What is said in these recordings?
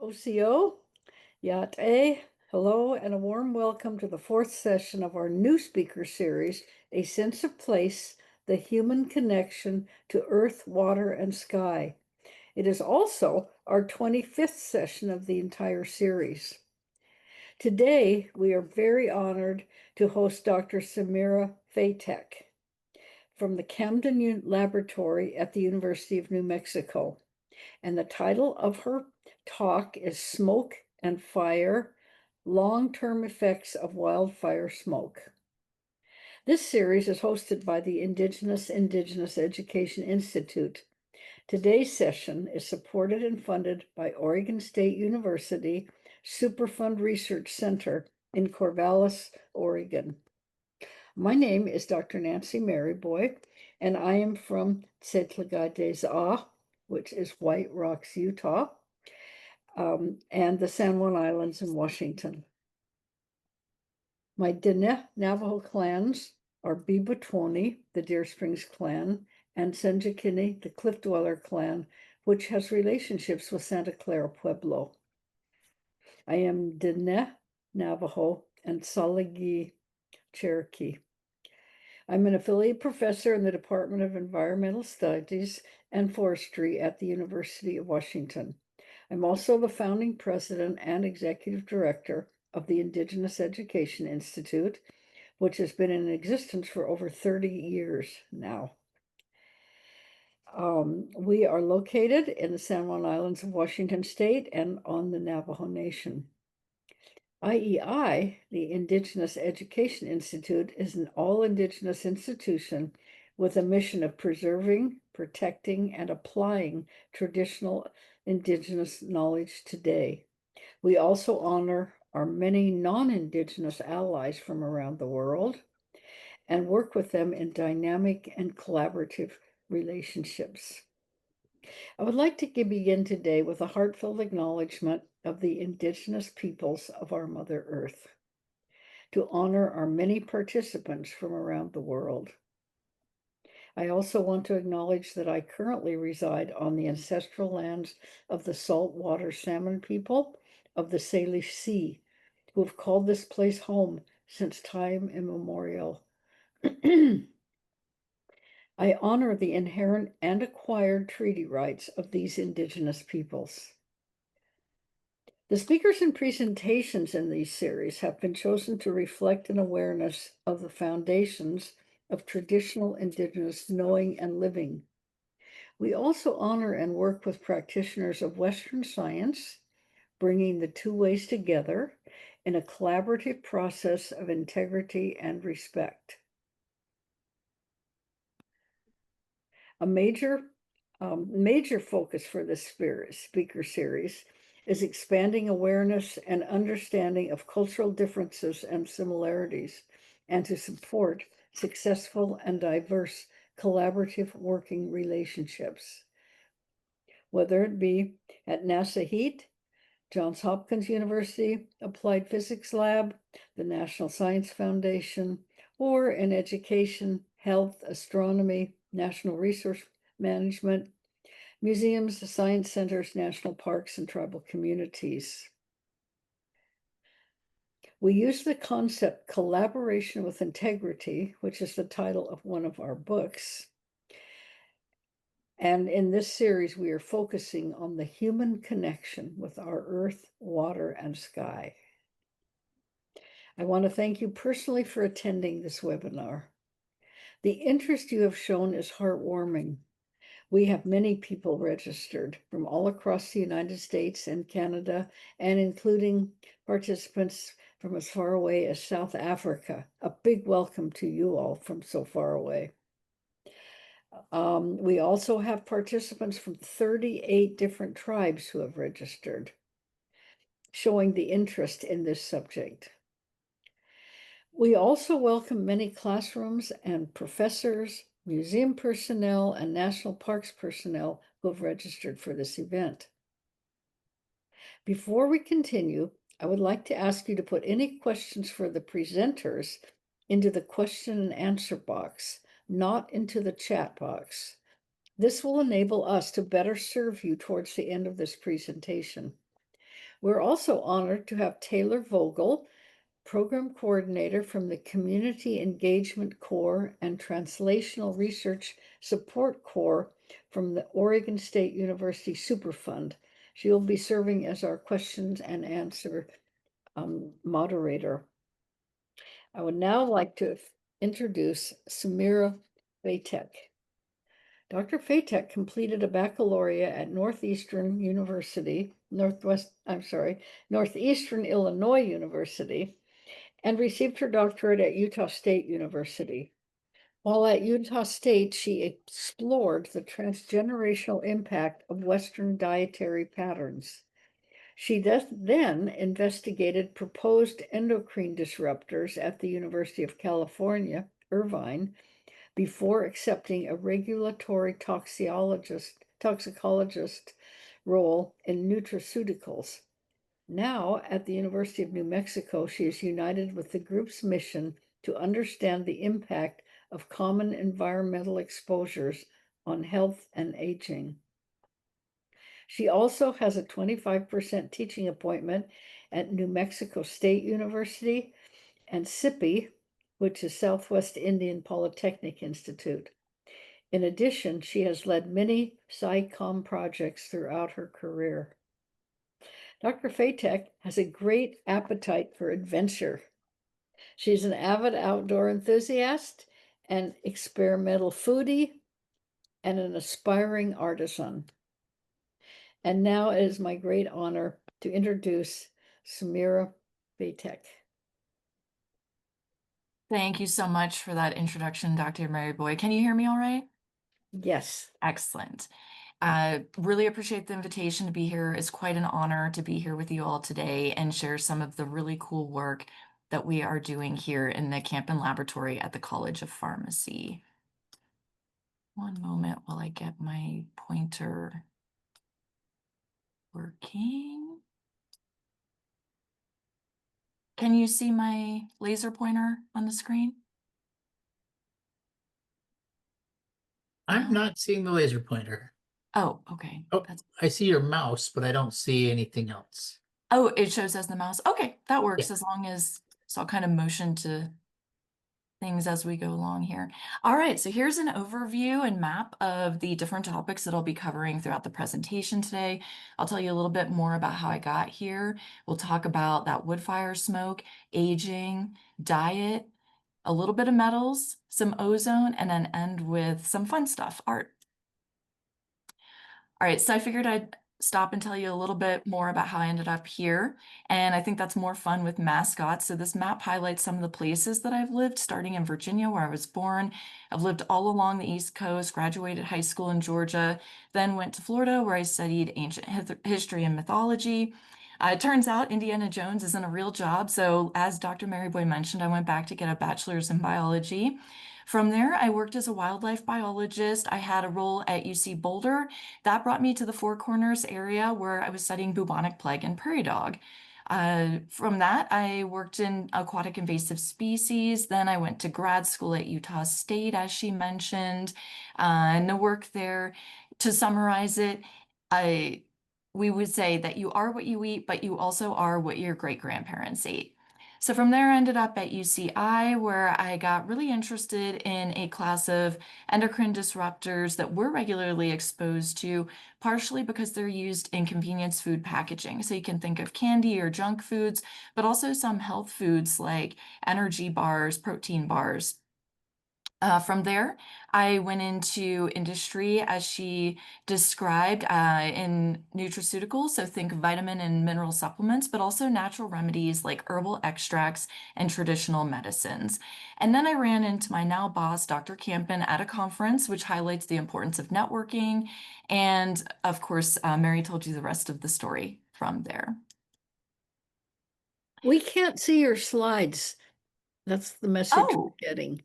OCO, Yate, hello, and a warm welcome to the fourth session of our new speaker series, A Sense of Place, the Human Connection to Earth, Water, and Sky. It is also our 25th session of the entire series. Today, we are very honored to host Dr. Sumira Phatak from the Camden Laboratory at the University of New Mexico. And the title of her talk is Smoke and Fire, Long-Term Effects of Wildfire Smoke. This series is hosted by the Indigenous Education Institute. Today's session is supported and funded by Oregon State University Superfund Research Center in Corvallis, Oregon. My name is Dr. Nancy Maryboy, and I am from Tsetlaga-des-A, which is White Rocks, Utah, and the San Juan Islands in Washington. My Diné Navajo clans are Bibotoni, the Deer Springs clan, and Senjakini, the Cliff Dweller clan, which has relationships with Santa Clara Pueblo. I am Diné Navajo and Salagi Cherokee. I'm an affiliate professor in the Department of Environmental Studies and Forestry at the University of Washington. I'm also the founding president and executive director of the Indigenous Education Institute, which has been in existence for over 30 years now. We are located in the San Juan Islands of Washington State and on the Navajo Nation. IEI, the Indigenous Education Institute, is an all-Indigenous institution with a mission of preserving, protecting, and applying traditional Indigenous knowledge today. We also honor our many non-Indigenous allies from around the world and work with them in dynamic and collaborative relationships. I would like to begin today with a heartfelt acknowledgement of the Indigenous peoples of our Mother Earth, to honor our many participants from around the world. I also want to acknowledge that I currently reside on the ancestral lands of the saltwater salmon people of the Salish Sea, who have called this place home since time immemorial. I honor the inherent and acquired treaty rights of these Indigenous peoples. The speakers and presentations in these series have been chosen to reflect an awareness of the foundations of traditional Indigenous knowing and living. We also honor and work with practitioners of Western science, bringing the two ways together in a collaborative process of integrity and respect. A major focus for this speaker series is expanding awareness and understanding of cultural differences and similarities, and to support successful and diverse collaborative working relationships. Whether it be at NASA HEAT, Johns Hopkins University Applied Physics Lab, the National Science Foundation, or in education, health, astronomy, National Resource Management, museums, science centers, national parks, and tribal communities. We use the concept collaboration with integrity, which is the title of one of our books. And in this series, we are focusing on the human connection with our earth, water, and sky. I want to thank you personally for attending this webinar. The interest you have shown is heartwarming. We have many people registered from all across the United States and Canada, and including participants from as far away as South Africa. A big welcome to you all from so far away. We also have participants from 38 different tribes who have registered, showing the interest in this subject. We also welcome many classrooms and professors, museum personnel, and national parks personnel who have registered for this event. Before we continue, I would like to ask you to put any questions for the presenters into the question and answer box, not into the chat box. This will enable us to better serve you towards the end of this presentation. We're also honored to have Taylor Vogel, Program Coordinator from the Community Engagement Corps and Translational Research Support Corps from the Oregon State University Superfund. She will be serving as our questions and answer moderator. I would now like to introduce Sumira Phatak. Dr. Phatak completed a baccalaureate at Northeastern Illinois University, and received her doctorate at Utah State University. While at Utah State, she explored the transgenerational impact of Western dietary patterns. She then investigated proposed endocrine disruptors at the University of California, Irvine, before accepting a regulatory toxicologist role in nutraceuticals. Now, at the University of New Mexico, she is united with the group's mission to understand the impact of common environmental exposures on health and aging. She also has a 25% teaching appointment at New Mexico State University and SIPI, which is Southwest Indian Polytechnic Institute. In addition, she has led many SciComm projects throughout her career. Dr. Phatak has a great appetite for adventure. She's an avid outdoor enthusiast, an experimental foodie, and an aspiring artisan. And now it is my great honor to introduce Sumira Phatak. Thank you so much for that introduction, Dr. Mary Boy. Can you hear me all right? Yes. Excellent. Really appreciate the invitation to be here. It's quite an honor to be here with you all today and share some of the really cool work that we are doing here in the Camp and Laboratory at the College of Pharmacy. One moment while I get my pointer working. Can you see my laser pointer on the screen? I'm not seeing the laser pointer. Oh, okay. Oh, I see your mouse, but I don't see anything else. Oh, it shows as the mouse. Okay, that works Yeah. as long as, so I'll kind of motion to things as we go along here. All right, so here's an overview and map of the different topics that I'll be covering throughout the presentation today. I'll tell you a little bit more about how I got here. We'll talk about that wood fire smoke, aging, diet, a little bit of metals, some ozone, and then end with some fun stuff, art. All right, so I figured I'd stop and tell you a little bit more about how I ended up here. And I think that's more fun with mascots. So this map highlights some of the places that I've lived, starting in Virginia, where I was born. I've lived all along the East Coast, graduated high school in Georgia, then went to Florida, where I studied ancient history and mythology. It turns out Indiana Jones isn't a real job. So as Dr. Maryboy mentioned, I went back to get a bachelor's in biology. From there, I worked as a wildlife biologist. I had a role at UC Boulder. That brought me to the Four Corners area where I was studying bubonic plague and prairie dog. From that, I worked in aquatic invasive species. Then I went to grad school at Utah State, as she mentioned, and the work there. To summarize it, we would say that you are what you eat, but you also are what your great-grandparents ate. So from there, I ended up at UCI, where I got really interested in a class of endocrine disruptors that we're regularly exposed to, partially because they're used in convenience food packaging. So you can think of candy or junk foods, but also some health foods like energy bars, protein bars. From there, I went into industry as she described in nutraceuticals. So think vitamin and mineral supplements, but also natural remedies like herbal extracts and traditional medicines. And then I ran into my now boss, Dr. Campen, at a conference, which highlights the importance of networking. And of course, Mary told you the rest of the story from there. We can't see your slides. That's the message we're getting.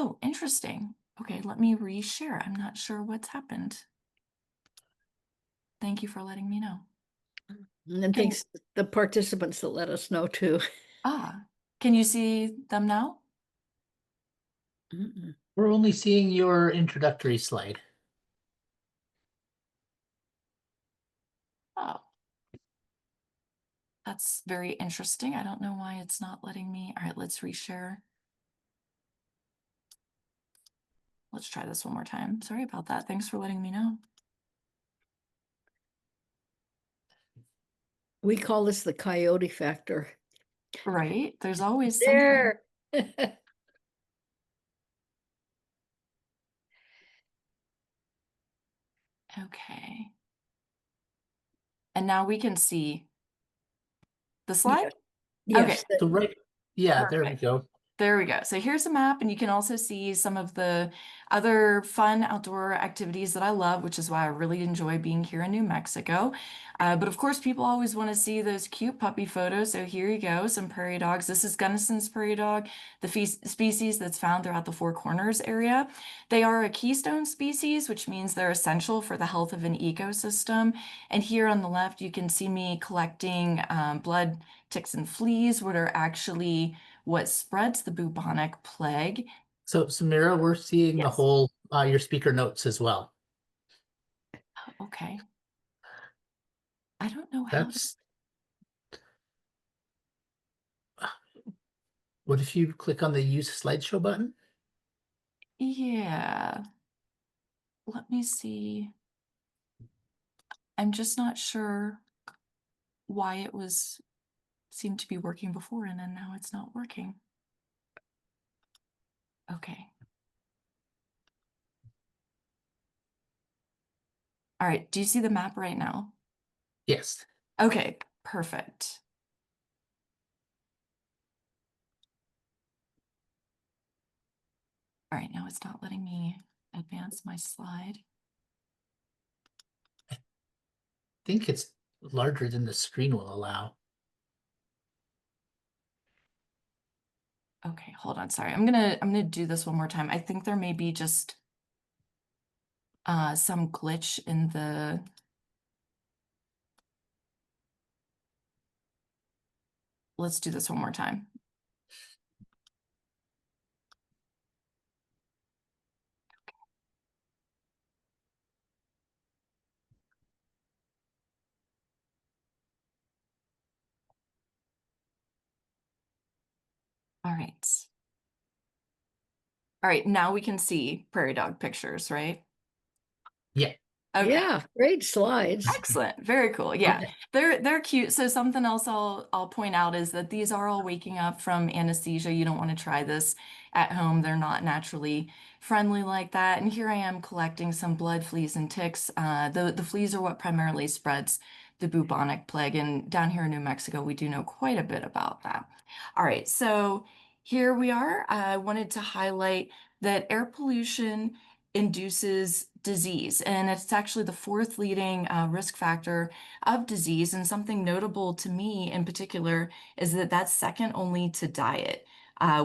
Oh, interesting. Okay, let me reshare. I'm not sure what's happened. Thank you for letting me know. And then thanks to the participants that let us know too. Can you see them now? We're only seeing your introductory slide. Oh, That's very interesting. I don't know why it's not letting me. All right, let's reshare. Let's try this one more time. Sorry about that. Thanks for letting me know. We call this the coyote factor. Right? There's always something. There. Okay. And now we can see the Yeah. slide? Okay, Yes. So yeah, there we perfect. go. There we go. So here's a map, and you can also see some of the other fun outdoor activities that I love, which is why I really enjoy being here in New Mexico. But of course, people always want to see those cute puppy photos. So here you go, some prairie dogs. This is Gunnison's prairie dog, the species that's found throughout the Four Corners area. They are a keystone species, which means they're essential for the health of an ecosystem. And here on the left, you can see me collecting blood, ticks, and fleas, what are actually what spreads the bubonic plague. So Samira, we're seeing the Yes. whole your speaker notes as well. Okay. I don't know how to. That's what if you click on the use slideshow button? Yeah. Let me see. I'm just not sure why it seemed to be working before and then now it's not working. Okay. All right. Do you see the map right now? Yes. Okay, perfect. All right, now it's not letting me advance my slide. I think it's larger than the screen will allow. Okay, hold on. Sorry. I'm gonna do this one more time. I think there may be just some glitch in the. Let's do this one more time. All right. All right, now we can see prairie dog pictures, right? Yeah. Okay. Yeah, great slides. Excellent. Very cool. Yeah. They're cute. So something else I'll point out is that these are all waking up from anesthesia. You don't want to try this at home. They're not naturally friendly like that. And here I am collecting some blood, fleas, and ticks. The fleas are what primarily spreads the bubonic plague. And down here in New Mexico, we do know quite a bit about that. All right. So here we are. I wanted to highlight that air pollution induces disease, and it's actually the fourth leading risk factor of disease. And something notable to me in particular is that that's second only to diet,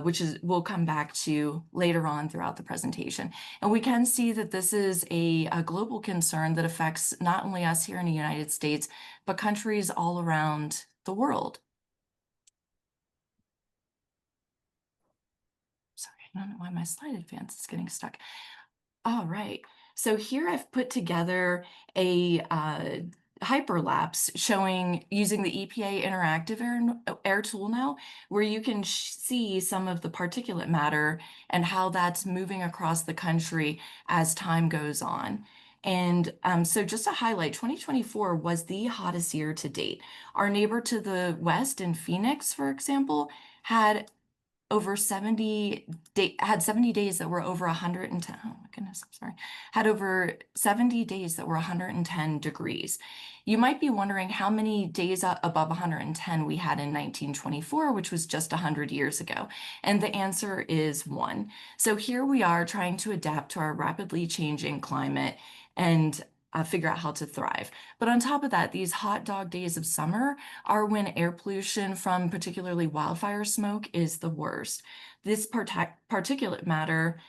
which is we'll come back to later on throughout the presentation. And we can see that this is a global concern that affects not only us here in the United States, but countries all around the world. Sorry, I don't know why my slide advance is getting stuck. All right. So here I've put together a hyperlapse showing using the EPA interactive air tool now, where you can see some of the particulate matter and how that's moving across the country as time goes on. And so just to highlight, 2024 was the hottest year to date. Our neighbor to the west in Phoenix, for example, had over 70 had 70 days that were over 110. Oh my goodness, I'm sorry. Had over 70 days that were 110 degrees. You might be wondering how many days above 110 we had in 1924, which was just 100 years ago. And the answer is one. So here we are trying to adapt to our rapidly changing climate and figure out how to thrive. But on top of that, these hot dog days of summer are when air pollution from particularly wildfire smoke is the worst. This particulate matter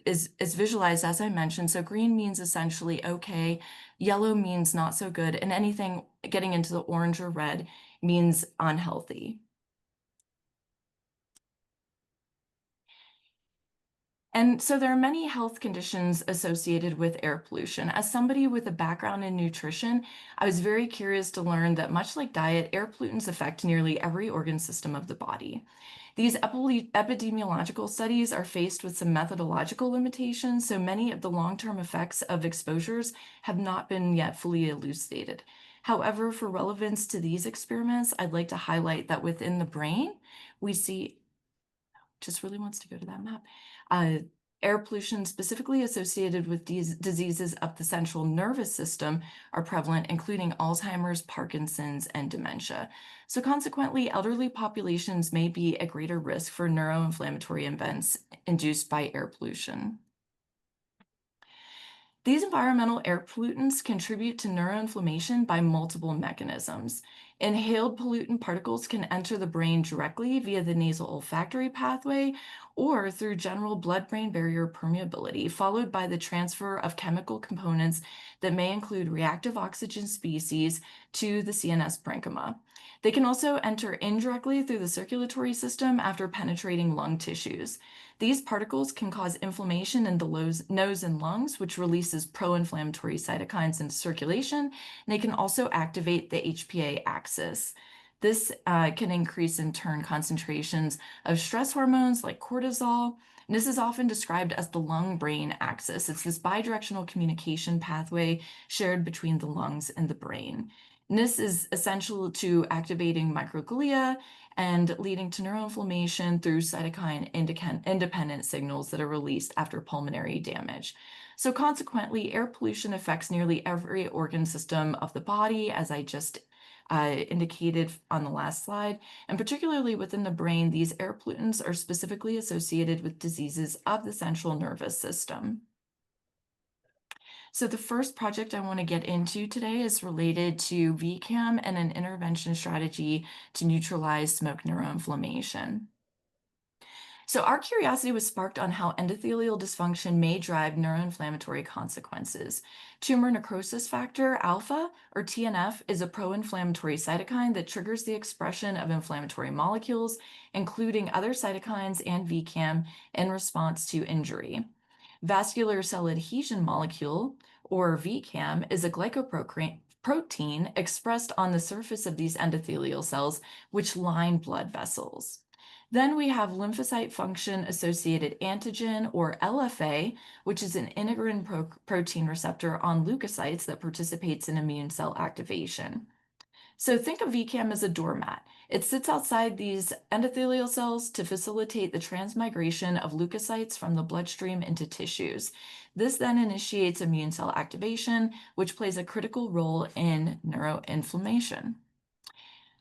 is visualized as I mentioned. So green means essentially okay, yellow means not so good, and anything getting into the orange or red means unhealthy. And so there are many health conditions associated with air pollution. As somebody with a background in nutrition, I was very curious to learn that much like diet, air pollutants affect nearly every organ system of the body. These epidemiological studies are faced with some methodological limitations, so many of the long-term effects of exposures have not been yet fully elucidated. However, for relevance to these experiments, I'd like to highlight that within the brain, we see just really wants to go to that map. Uh, Air pollution specifically associated with these diseases of the central nervous system are prevalent, including Alzheimer's, Parkinson's, and dementia. So consequently, elderly populations may be at greater risk for neuroinflammatory events induced by air pollution. These environmental air pollutants contribute to neuroinflammation by multiple mechanisms. Inhaled pollutant particles can enter the brain directly via the nasal olfactory pathway or through general blood-brain barrier permeability, followed by the transfer of chemical components that may include reactive oxygen species to the CNS parenchyma. They can also enter indirectly through the circulatory system after penetrating lung tissues. These particles can cause inflammation in the nose and lungs, which releases pro-inflammatory cytokines into circulation. And they can also activate the HPA axis. This can increase, in turn, concentrations of stress hormones like cortisol. And this is often described as the lung-brain axis. It's this bidirectional communication pathway shared between the lungs and the brain. And this is essential to activating microglia and leading to neuroinflammation through cytokine independent signals that are released after pulmonary damage. So consequently, air pollution affects nearly every organ system of the body, as I just indicated on the last slide, and particularly within the brain, these air pollutants are specifically associated with diseases of the central nervous system. So the first project I want to get into today is related to VCAM and an intervention strategy to neutralize smoke neuroinflammation. So our curiosity was sparked on how endothelial dysfunction may drive neuroinflammatory consequences. Tumor necrosis factor alpha, or TNF, is a pro-inflammatory cytokine that triggers the expression of inflammatory molecules, including other cytokines and VCAM, in response to injury. Vascular cell adhesion molecule, or VCAM, is a glycoprotein expressed on the surface of these endothelial cells, which line blood vessels. Then we have lymphocyte function associated antigen, or LFA, which is an integrin protein receptor on leukocytes that participates in immune cell activation. So think of VCAM as a doormat. It sits outside these endothelial cells to facilitate the transmigration of leukocytes from the bloodstream into tissues. This then initiates immune cell activation, which plays a critical role in neuroinflammation.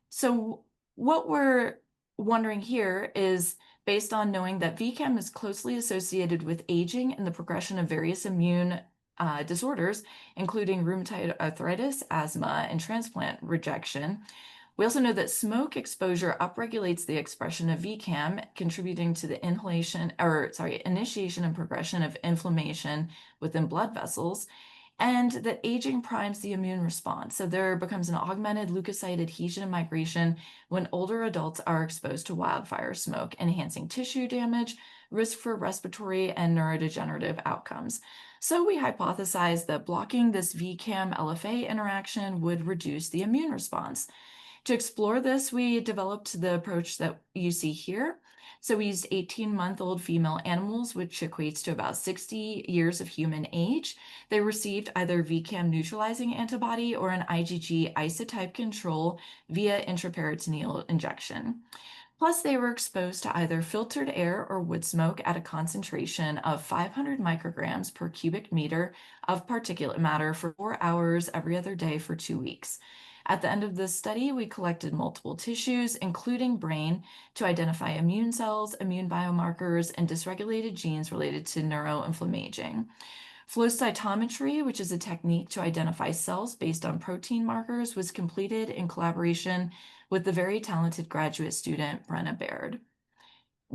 So what we're wondering here is, based on knowing that VCAM is closely associated with aging and the progression of various immune disorders, including rheumatoid arthritis, asthma, and transplant rejection. We also know that smoke exposure upregulates the expression of VCAM, contributing to the initiation and progression of inflammation within blood vessels, and that aging primes the immune response. So there becomes an augmented leukocyte adhesion and migration when older adults are exposed to wildfire smoke, enhancing tissue damage, risk for respiratory and neurodegenerative outcomes. So we hypothesized that blocking this VCAM LFA interaction would reduce the immune response. To explore this, we developed the approach that you see here. So we used 18-month-old female animals, which equates to about 60 years of human age. They received either VCAM neutralizing antibody or an IgG isotype control via intraperitoneal injection. Plus, they were exposed to either filtered air or wood smoke at a concentration of 500 micrograms per cubic meter of particulate matter for 4 hours every other day for 2 weeks. At the end of this study, we collected multiple tissues, including brain, to identify immune cells, immune biomarkers, and dysregulated genes related to neuroinflammation. Flow cytometry, which is a technique to identify cells based on protein markers, was completed in collaboration with the very talented graduate student, Brenna Baird.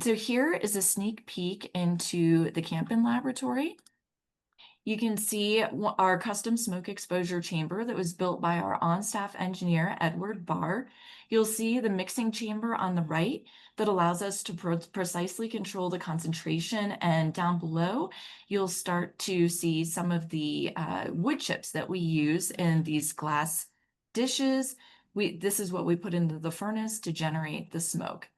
So here is a sneak peek into the Campen laboratory. You can see our custom smoke exposure chamber that was built by our on-staff engineer, Edward Barr. You'll see the mixing chamber on the right that allows us to precisely control the concentration. And down below, you'll start to see some of the wood chips that we use in these glass dishes. This is what we put into the furnace to generate the smoke.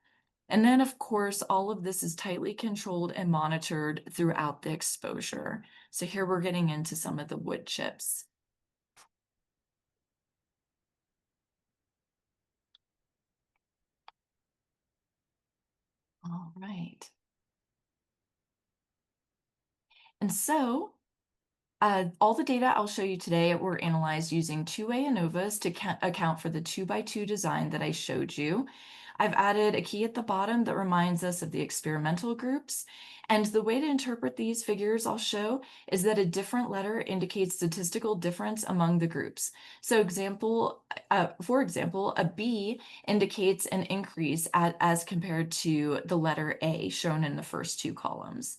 And then, of course, all of this is tightly controlled and monitored throughout the exposure. So here we're getting into some of the wood chips. All right. And so all the data I'll show you today were analyzed using two-way ANOVAs to account for the 2x2 design that I showed you. I've added a key at the bottom that reminds us of the experimental groups. And the way to interpret these figures I'll show is that a different letter indicates statistical difference among the groups. So for example, a B indicates an increase as compared to the letter A shown in the first two columns.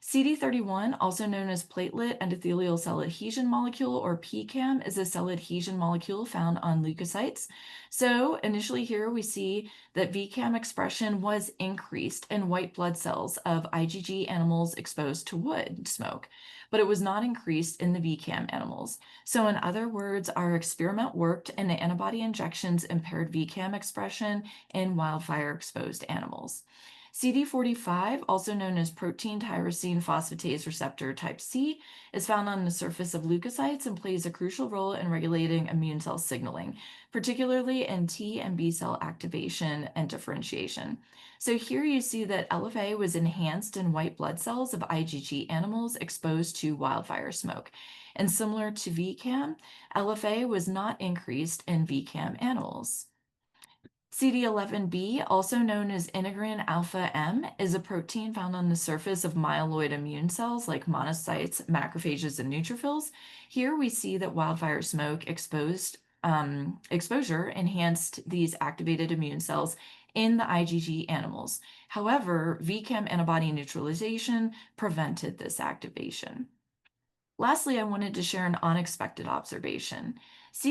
CD31, also known as platelet endothelial cell adhesion molecule, or PCAM, is a cell adhesion molecule found on leukocytes. So initially here we see that VCAM expression was increased in white blood cells of IgG animals exposed to wood smoke, but it was not increased in the VCAM animals. So in other words, our experiment worked and the antibody injections impaired VCAM expression in wildfire exposed animals. CD45, also known as protein tyrosine phosphatase receptor type C, is found on the surface of leukocytes and plays a crucial role in regulating immune cell signaling, particularly in T and B cell activation and differentiation. So here you see that LFA was enhanced in white blood cells of IgG animals exposed to wildfire smoke. And similar to VCAM, LFA was not increased in VCAM animals. CD11B, also known as integrin alpha M, is a protein found on the surface of myeloid immune cells like monocytes, macrophages, and neutrophils. Here we see that wildfire smoke exposure enhanced these activated immune cells in the IgG animals. However, VCAM antibody neutralization prevented this activation. Lastly, I wanted to share an unexpected observation.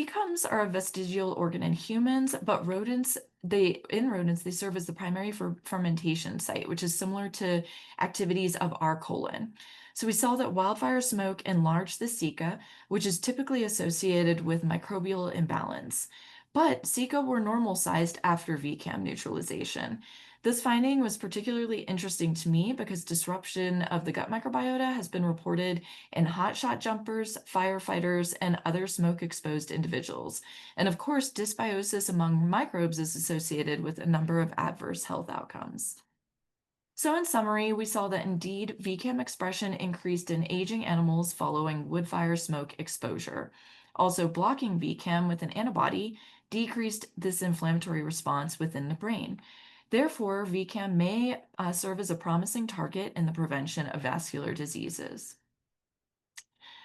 Combs are a vestigial organ in humans, but in rodents, they serve as the primary fermentation site, which is similar to activities of our colon. So we saw that wildfire smoke enlarged the ceca, which is typically associated with microbial imbalance. But ceca were normal sized after VCAM neutralization. This finding was particularly interesting to me because disruption of the gut microbiota has been reported in hotshot jumpers, firefighters, and other smoke-exposed individuals. And of course, dysbiosis among microbes is associated with a number of adverse health outcomes. So in summary, we saw that indeed VCAM expression increased in aging animals following wood fire smoke exposure. Also, blocking VCAM with an antibody decreased this inflammatory response within the brain. Therefore, VCAM may serve as a promising target in the prevention of vascular diseases.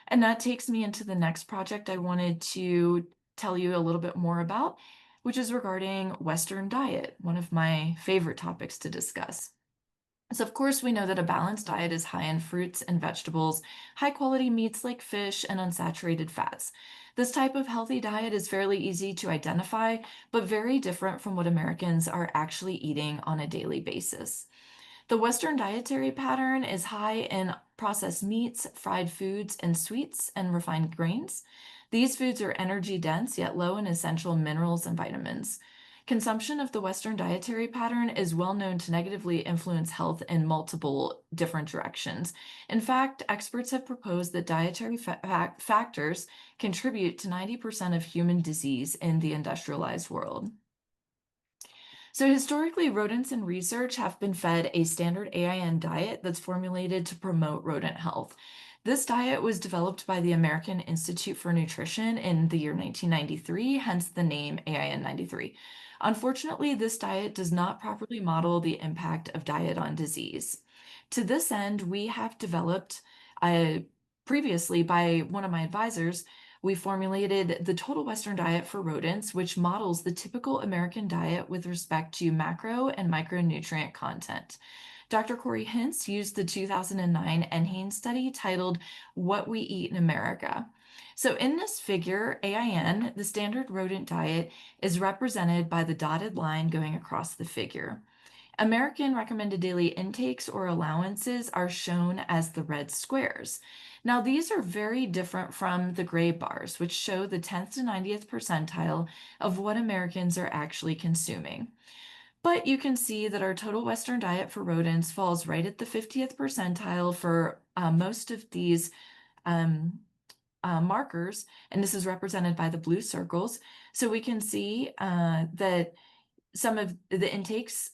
And that takes me into the next project I wanted to tell you a little bit more about, which is regarding Western diet, one of my favorite topics to discuss. So, of course, we know that a balanced diet is high in fruits and vegetables, high quality meats like fish, and unsaturated fats. This type of healthy diet is fairly easy to identify, but very different from what Americans are actually eating on a daily basis. The Western dietary pattern is high in processed meats, fried foods, and sweets and refined grains. These foods are energy dense yet low in essential minerals and vitamins. Consumption of the Western dietary pattern is well known to negatively influence health in multiple different directions. In fact, experts have proposed that dietary factors contribute to 90% of human disease in the industrialized world. So historically, rodents in research have been fed a standard AIN diet that's formulated to promote rodent health. This diet was developed by the American Institute for Nutrition in the year 1993, hence the name AIN 93. Unfortunately, this diet does not properly model the impact of diet on disease. To this end, we have developed, previously by one of my advisors, we formulated the Total Western Diet for Rodents, which models the typical American diet with respect to macro and micronutrient content. Dr. Corey Hintz used the 2009 NHANES study titled What We Eat in America. So in this figure, AIN, the standard rodent diet, is represented by the dotted line going across the figure. American recommended daily intakes or allowances are shown as the red squares. Now, these are very different from the gray bars, which show the 10th to 90th percentile of what Americans are actually consuming. But you can see that our total Western diet for rodents falls right at the 50th percentile for most of these um, markers, and this is represented by the blue circles. So we can see that some of the intakes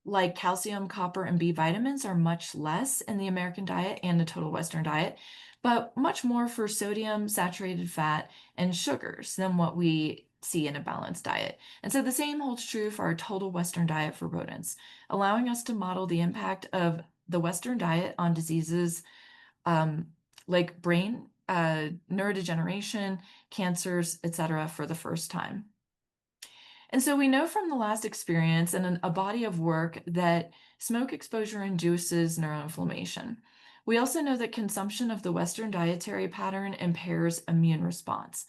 like calcium, copper, and B vitamins are much less in the American diet and the total Western diet, but much more for sodium, saturated fat, and sugars than what we see in a balanced diet. And so the same holds true for our total Western diet for rodents, allowing us to model the impact of the Western diet on diseases um, like brain, neurodegeneration, cancers, etc., for the first time. And so we know from the last experience and a body of work that smoke exposure induces neuroinflammation. We also know that consumption of the Western dietary pattern impairs immune response.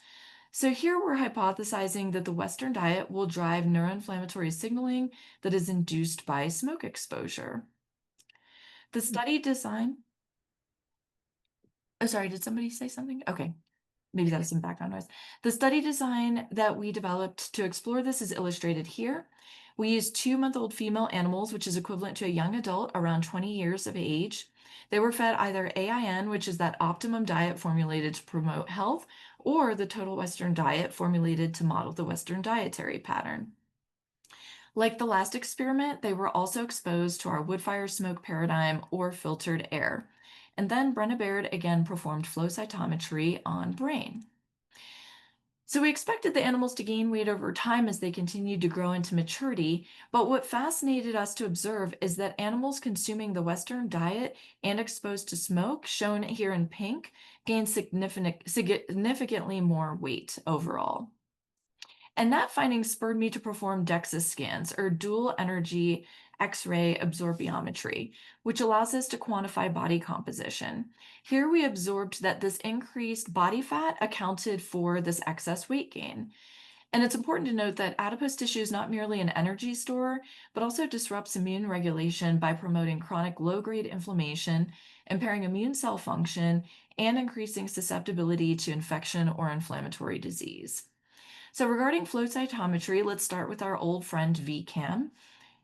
So here we're hypothesizing that the Western diet will drive neuroinflammatory signaling that is induced by smoke exposure. The study design, oh, sorry, did somebody say something? Okay. Maybe that is some background noise. The study design that we developed to explore this is illustrated here. We used 2-month-old female animals, which is equivalent to a young adult around 20 years of age. They were fed either AIN, which is that optimum diet formulated to promote health, or the total Western diet formulated to model the Western dietary pattern. Like the last experiment, they were also exposed to our wood fire smoke paradigm or filtered air. And then Brenna Baird again performed flow cytometry on brain. So we expected the animals to gain weight over time as they continued to grow into maturity, but what fascinated us to observe is that animals consuming the Western diet and exposed to smoke, shown here in pink, gained significantly more weight overall. And that finding spurred me to perform DEXA scans, or dual energy X-ray absorptiometry, which allows us to quantify body composition. Here we observed that this increased body fat accounted for this excess weight gain. And it's important to note that adipose tissue is not merely an energy store, but also disrupts immune regulation by promoting chronic low-grade inflammation, impairing immune cell function, and increasing susceptibility to infection or inflammatory disease. So regarding flow cytometry, let's start with our old friend VCAM.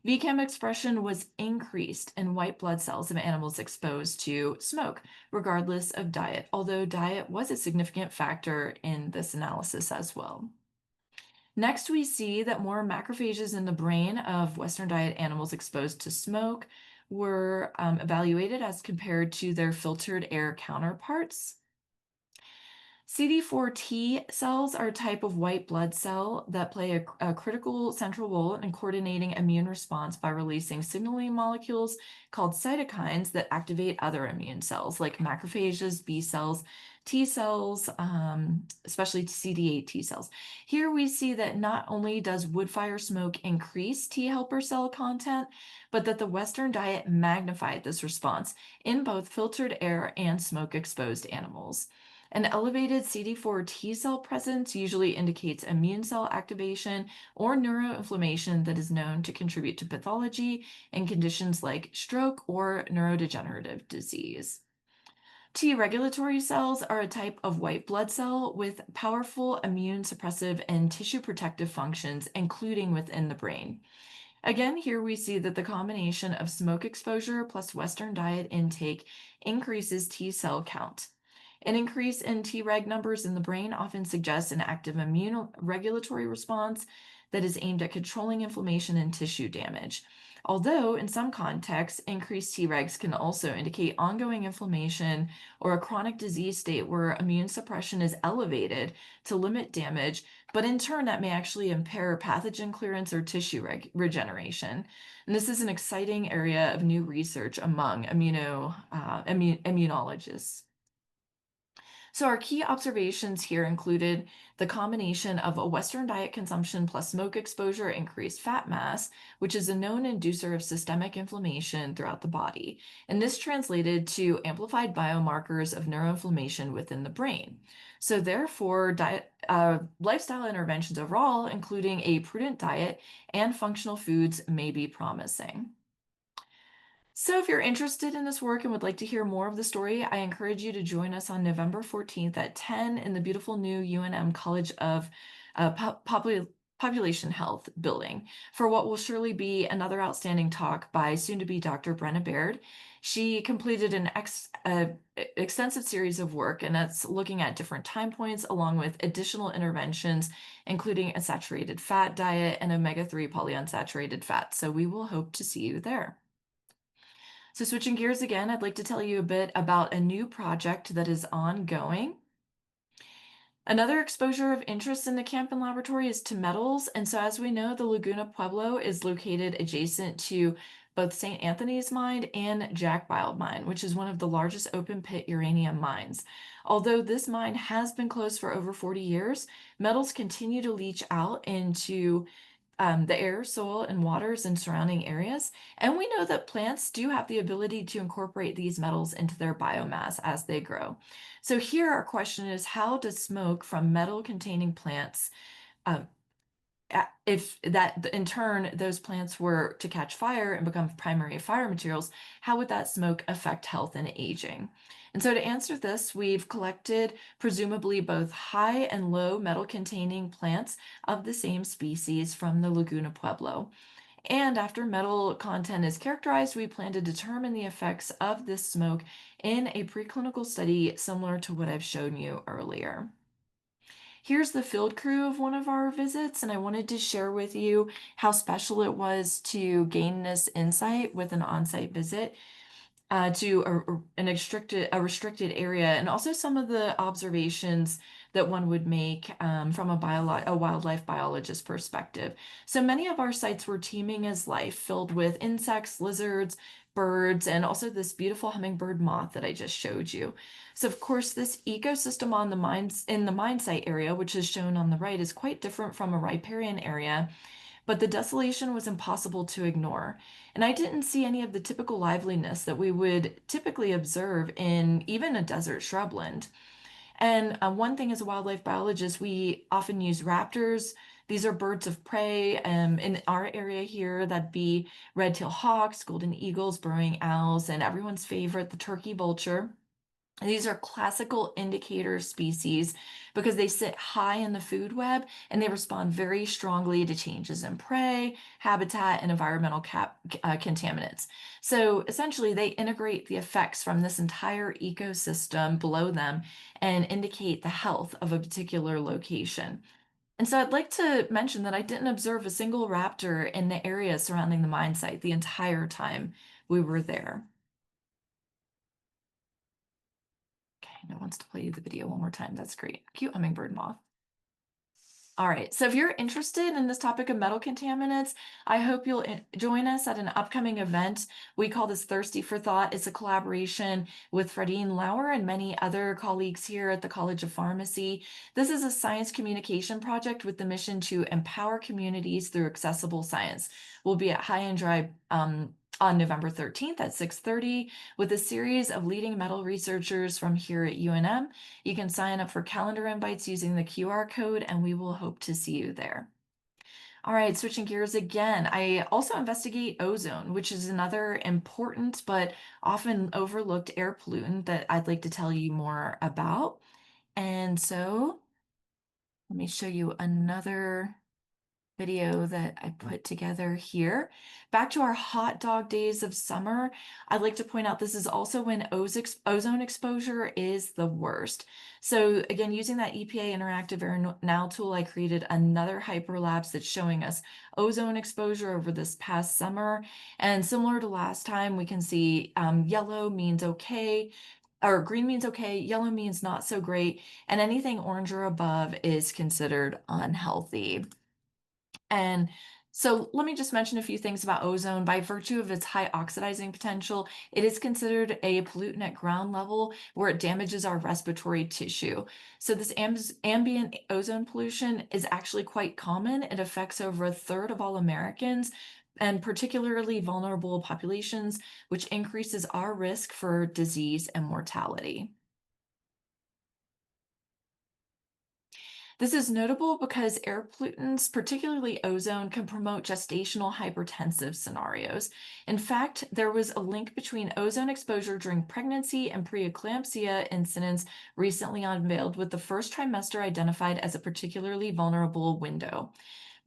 VCAM expression was increased in white blood cells of animals exposed to smoke, regardless of diet, although diet was a significant factor in this analysis as well. Next, we see that more macrophages in the brain of Western diet animals exposed to smoke were evaluated as compared to their filtered air counterparts. CD4 T cells are a type of white blood cell that play a critical central role in coordinating immune response by releasing signaling molecules called cytokines that activate other immune cells like macrophages, B cells, T cells, especially CD8 T cells. Here we see that not only does wood fire smoke increase T helper cell content, but that the Western diet magnified this response in both filtered air and smoke exposed animals. An elevated CD4 T cell presence usually indicates immune cell activation or neuroinflammation that is known to contribute to pathology in conditions like stroke or neurodegenerative disease. T regulatory cells are a type of white blood cell with powerful immune suppressive and tissue protective functions, including within the brain. Again, here we see that the combination of smoke exposure plus Western diet intake increases T cell count. An increase in Treg numbers in the brain often suggests an active immune regulatory response that is aimed at controlling inflammation and tissue damage. Although, in some contexts, increased Tregs can also indicate ongoing inflammation or a chronic disease state where immune suppression is elevated to limit damage, but in turn, that may actually impair pathogen clearance or tissue regeneration. And this is an exciting area of new research among immunologists. So our key observations here included the combination of a Western diet consumption plus smoke exposure increased fat mass, which is a known inducer of systemic inflammation throughout the body. And this translated to amplified biomarkers of neuroinflammation within the brain. So therefore, lifestyle interventions overall, including a prudent diet and functional foods, may be promising. So if you're interested in this work and would like to hear more of the story, I encourage you to join us on November 14th at 10 in the beautiful new UNM College of Population Health building for what will surely be another outstanding talk by soon-to-be Dr. Brenna Baird. She completed an extensive series of work, and that's looking at different time points along with additional interventions, including a saturated fat diet and omega-3 polyunsaturated fats. So we will hope to see you there. So switching gears again, I'd like to tell you a bit about a new project that is ongoing. Another exposure of interest in the Camp and Laboratory is to metals. And so as we know, the Laguna Pueblo is located adjacent to both St. Anthony's mine and Jack Wild mine, which is one of the largest open pit uranium mines. Although this mine has been closed for over 40 years, metals continue to leach out into the air, soil, and waters in surrounding areas. And we know that plants do have the ability to incorporate these metals into their biomass as they grow. So here our question is, how does smoke from metal-containing plants um, if that in turn those plants were to catch fire and become primary fire materials, how would that smoke affect health and aging? And so to answer this, we've collected presumably both high and low metal containing plants of the same species from the Laguna Pueblo. And after metal content is characterized, we plan to determine the effects of this smoke in a preclinical study similar to what I've shown you earlier. Here's the field crew of one of our visits, and I wanted to share with you how special it was to gain this insight with an on-site visit to a restricted area, and also some of the observations that one would make from a wildlife biologist perspective. So many of our sites were teeming as life, filled with insects, lizards, birds, and also this beautiful hummingbird moth that I just showed you. So of course, this ecosystem on the mines in the mine site area, which is shown on the right, is quite different from a riparian area, but the desolation was impossible to ignore. And I didn't see any of the typical liveliness that we would typically observe in even a desert shrubland. And one thing as a wildlife biologist, we often use raptors. These are birds of prey. In our area here, that'd be red-tailed hawks, golden eagles, burrowing owls, and everyone's favorite, the turkey vulture. These are classical indicator species because they sit high in the food web and they respond very strongly to changes in prey, habitat, and environmental contaminants. So essentially, they integrate the effects from this entire ecosystem below them and indicate the health of a particular location. And so I'd like to mention that I didn't observe a single raptor in the area surrounding the mine site the entire time we were there. Okay, no one wants to play the video one more time. That's great. Cute hummingbird moth. All right, so if you're interested in this topic of metal contaminants, I hope you'll join us at an upcoming event. We call this Thirsty for Thought. It's a collaboration with Fredine Lauer and many other colleagues here at the College of Pharmacy. This is a science communication project with the mission to empower communities through accessible science. We'll be at High and Dry on November 13th at 6:30 with a series of leading metal researchers from here at UNM. You can sign up for calendar invites using the QR code, and we will hope to see you there. All right, switching gears again. I also investigate ozone, which is another important but often overlooked air pollutant that I'd like to tell you more about. And so let me show you another video that I put together here. Back to our hot dog days of summer, I'd like to point out this is also when ozone exposure is the worst. So again, using that EPA Interactive Air Now tool, I created another hyperlapse that's showing us ozone exposure over this past summer. And similar to last time, we can see yellow means okay, or green means okay, yellow means not so great, and anything orange or above is considered unhealthy. And So let me just mention a few things about ozone. By virtue of its high oxidizing potential, it is considered a pollutant at ground level where it damages our respiratory tissue. So this ambient ozone pollution is actually quite common. It affects over a third of all Americans and particularly vulnerable populations, which increases our risk for disease and mortality. This is notable because air pollutants, particularly ozone, can promote gestational hypertensive scenarios. In fact, there was a link between ozone exposure during pregnancy and preeclampsia incidents recently unveiled, with the first trimester identified as a particularly vulnerable window.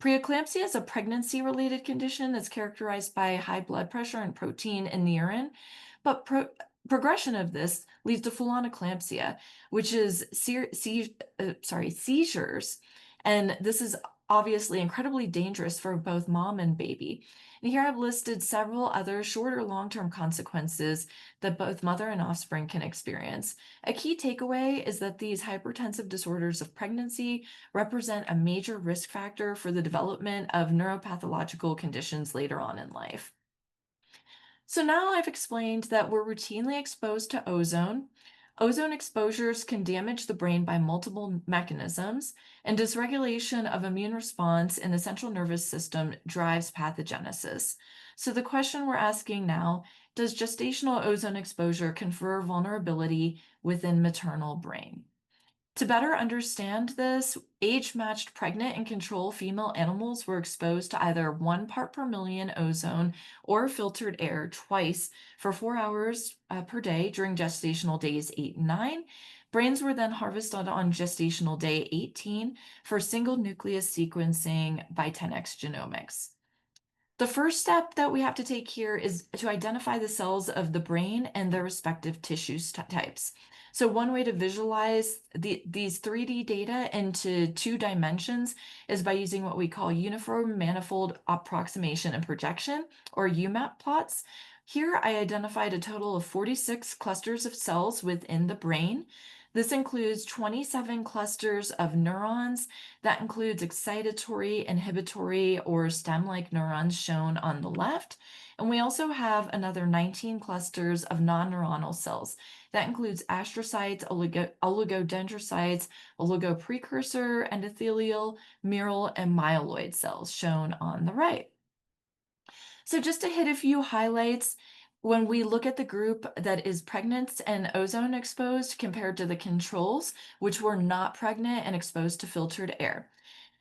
Preeclampsia is a pregnancy-related condition that's characterized by high blood pressure and protein in the urine, but progression of this leads to full-on eclampsia, which is seizures, and this is obviously incredibly dangerous for both mom and baby. And here I've listed several other short or long-term consequences that both mother and offspring can experience. A key takeaway is that these hypertensive disorders of pregnancy represent a major risk factor for the development of neuropathological conditions later on in life. So now I've explained that we're routinely exposed to ozone. Ozone exposures can damage the brain by multiple mechanisms, and dysregulation of immune response in the central nervous system drives pathogenesis. So the question we're asking now, does gestational ozone exposure confer vulnerability within maternal brain? To better understand this, age-matched pregnant and control female animals were exposed to either 1 part per million ozone or filtered air twice for 4 hours per day during gestational days 8 and 9. Brains were then harvested on gestational day 18 for single nucleus sequencing by 10x genomics. The first step that we have to take here is to identify the cells of the brain and their respective tissue types. So one way to visualize these 3D data into 2 dimensions is by using what we call uniform manifold approximation and projection, or UMAP plots. Here I identified a total of 46 clusters of cells within the brain. This includes 27 clusters of neurons. That includes excitatory, inhibitory, or stem-like neurons shown on the left. And we also have another 19 clusters of non-neuronal cells. That includes astrocytes, oligodendrocytes, oligoprecursor, endothelial, mural, and myeloid cells shown on the right. So just to hit a few highlights, when we look at the group that is pregnant and ozone exposed compared to the controls, which were not pregnant and exposed to filtered air.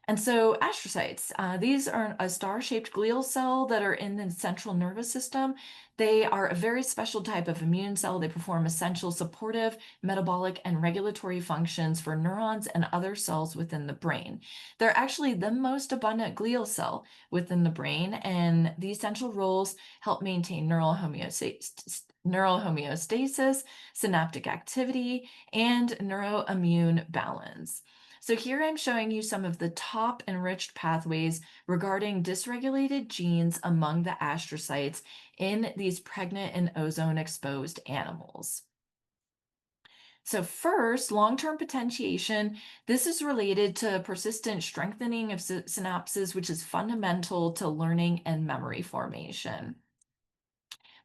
And so astrocytes, these are a star-shaped glial cell that are in the central nervous system. They are a very special type of immune cell. They perform essential supportive, metabolic, and regulatory functions for neurons and other cells within the brain. They're actually the most abundant glial cell within the brain, and these essential roles help maintain neural homeostasis, synaptic activity, and neuroimmune balance. So here I'm showing you some of the top enriched pathways regarding dysregulated genes among the astrocytes in these pregnant and ozone-exposed animals. So first, long-term potentiation. This is related to persistent strengthening of synapses, which is fundamental to learning and memory formation.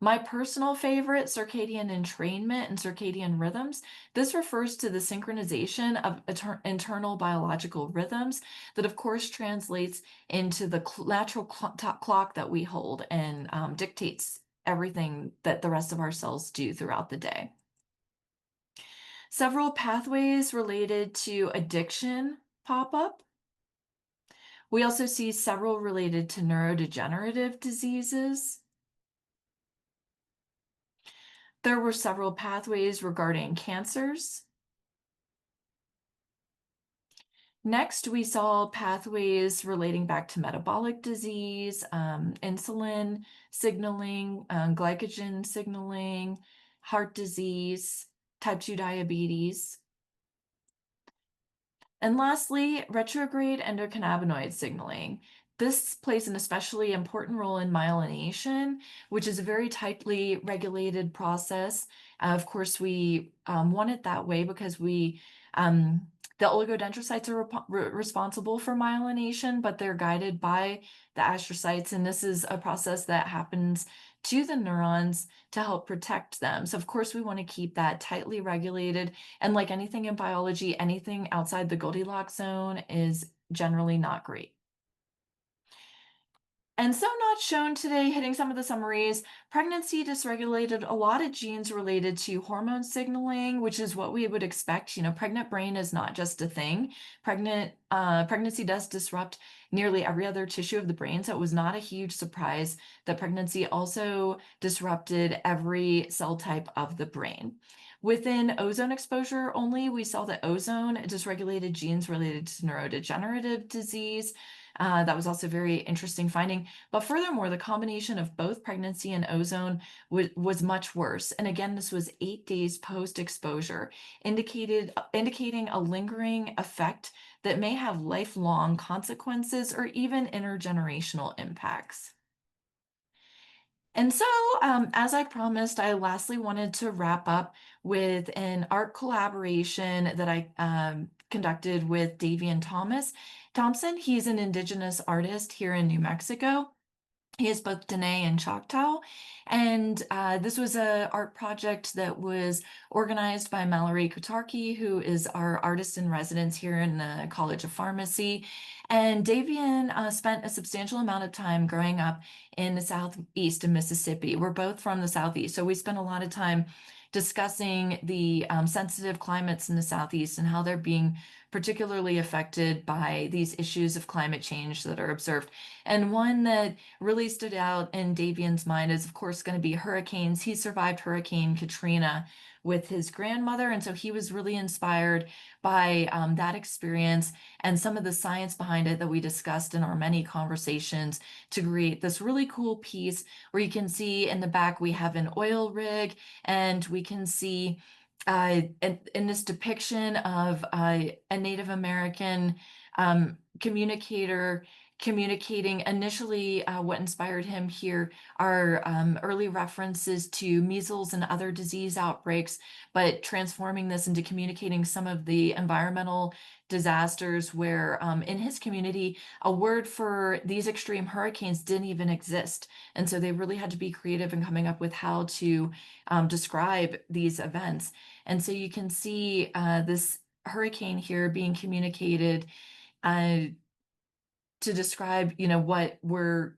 My personal favorite, circadian entrainment and circadian rhythms. This refers to the synchronization of internal biological rhythms that, of course, translates into the natural clock that we hold and dictates everything that the rest of our cells do throughout the day. Several pathways related to addiction pop up. We also see several related to neurodegenerative diseases. There were several pathways regarding cancers. Next, we saw pathways relating back to metabolic disease, insulin signaling, glycogen signaling, heart disease, type 2 diabetes. And lastly, retrograde endocannabinoid signaling. This plays an especially important role in myelination, which is a very tightly regulated process. Of course, we want it that way because we The oligodendrocytes are responsible for myelination, but they're guided by the astrocytes, and this is a process that happens to the neurons to help protect them. So of course we want to keep that tightly regulated, and like anything in biology, anything outside the Goldilocks zone is generally not great. And so not shown today, hitting some of the summaries, pregnancy dysregulated a lot of genes related to hormone signaling, which is what we would expect. You know, pregnant brain is not just a thing. Pregnancy does disrupt nearly every other tissue of the brain, so it was not a huge surprise that pregnancy also disrupted every cell type of the brain. Within ozone exposure only, we saw that ozone dysregulated genes related to neurodegenerative disease. That was also a very interesting finding. But furthermore, the combination of both pregnancy and ozone was much worse. And again, this was 8 days post-exposure, indicating a lingering effect that may have lifelong consequences or even intergenerational impacts. And so, as I promised, I lastly wanted to wrap up with an art collaboration that I conducted with Davian Thompson. He's an Indigenous artist here in New Mexico. He is both Dene and Choctaw. And this was an art project that was organized by Mallory Kutarki, who is our artist in residence here in the College of Pharmacy. And Davian spent a substantial amount of time growing up in the Southeast of Mississippi. We're both from the Southeast, so we spent a lot of time discussing the sensitive climates in the Southeast and how they're being particularly affected by these issues of climate change that are observed. And one that really stood out in Davian's mind is, of course, going to be hurricanes. He survived Hurricane Katrina with his grandmother, and so he was really inspired by that experience and some of the science behind it that we discussed in our many conversations to create this really cool piece where you can see in the back we have an oil rig, and we can see in this depiction of a Native American communicator communicating. Initially, what inspired him here are early references to measles and other disease outbreaks, but transforming this into communicating some of the environmental disasters where in his community, a word for these extreme hurricanes didn't even exist. And so they really had to be creative in coming up with how to describe these events. And so you can see this hurricane here being communicated uh, to describe, you know, what we're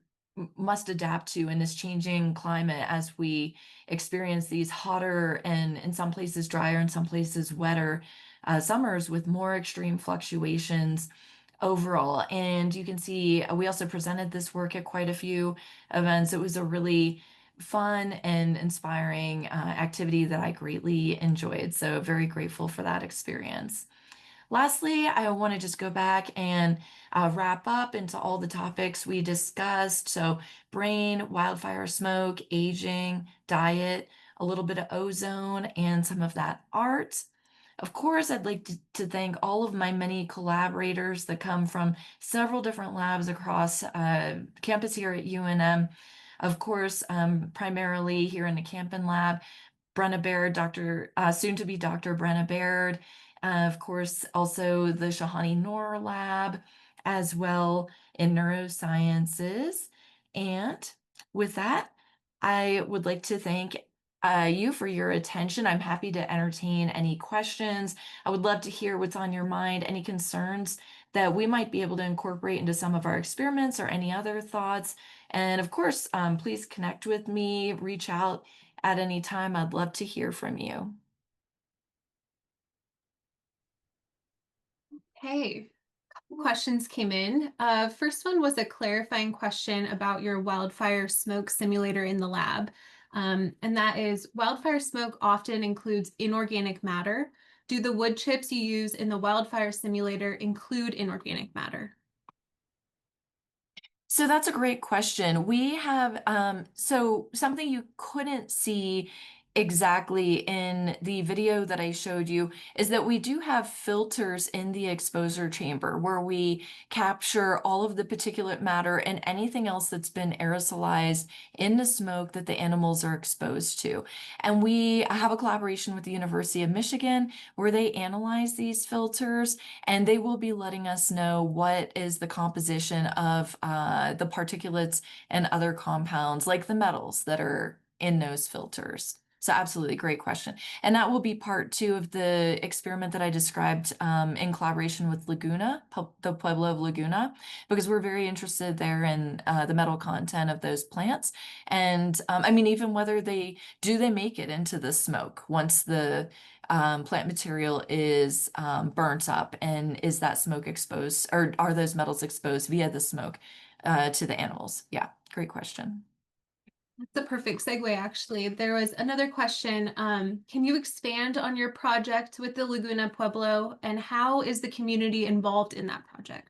must adapt to in this changing climate as we experience these hotter and in some places drier, in some places wetter summers with more extreme fluctuations overall. And you can see we also presented this work at quite a few events. It was a really fun and inspiring activity that I greatly enjoyed. So very grateful for that experience. Lastly, I want to just go back and wrap up into all the topics we discussed. So brain, wildfire smoke, aging, diet, a little bit of ozone, and some of that art. Of course, I'd like to thank all of my many collaborators that come from several different labs across campus here at UNM. Of course, primarily here in the Campen Lab, Brenna Baird, soon to be Dr. Brenna Baird, of course, also the Shahani Noor Lab, as well in neurosciences. And with that, I would like to thank you for your attention. I'm happy to entertain any questions. I would love to hear what's on your mind, any concerns that we might be able to incorporate into some of our experiments or any other thoughts. And of course, please connect with me, reach out at any time. I'd love to hear from you. Hey, couple questions came in. First one was a clarifying question about your wildfire smoke simulator in the lab. And that is, wildfire smoke often includes inorganic matter. Do the wood chips you use in the wildfire simulator include inorganic matter? So that's a great question. We have, so something you couldn't see exactly in the video that I showed you is that we do have filters in the exposure chamber where we capture all of the particulate matter and anything else that's been aerosolized in the smoke that the animals are exposed to. And we have a collaboration with the University of Michigan where they analyze these filters, and they will be letting us know what is the composition of the particulates and other compounds like the metals that are in those filters. So absolutely, great question. And that will be part 2 of the experiment that I described in collaboration with Laguna, the Pueblo of Laguna, because we're very interested there in the metal content of those plants. And I mean, even whether they make it into the smoke once the plant material is burnt up, and is that smoke exposed, or are those metals exposed via the smoke to the animals? Yeah, great question. That's a perfect segue, actually. There was another question. Can you expand on your project with the Laguna Pueblo, and how is the community involved in that project?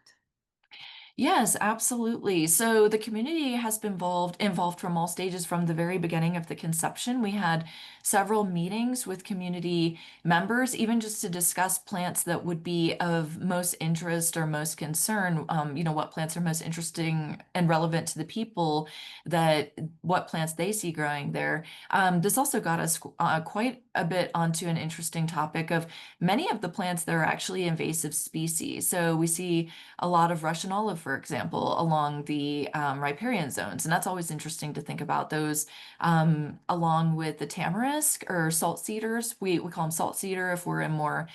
Yes, absolutely. So the community has been involved from all stages from the very beginning of the conception. We had several meetings with community members, even just to discuss plants that would be of most interest or most concern. What plants are most interesting and relevant to the people, that what plants they see growing there. This also got us quite a bit onto an interesting topic of many of the plants that are actually invasive species. So we see a lot of Russian olive, for example, along the riparian zones. And that's always interesting to think about those, along with the tamarisk or salt cedars. We call them salt cedar if we're in more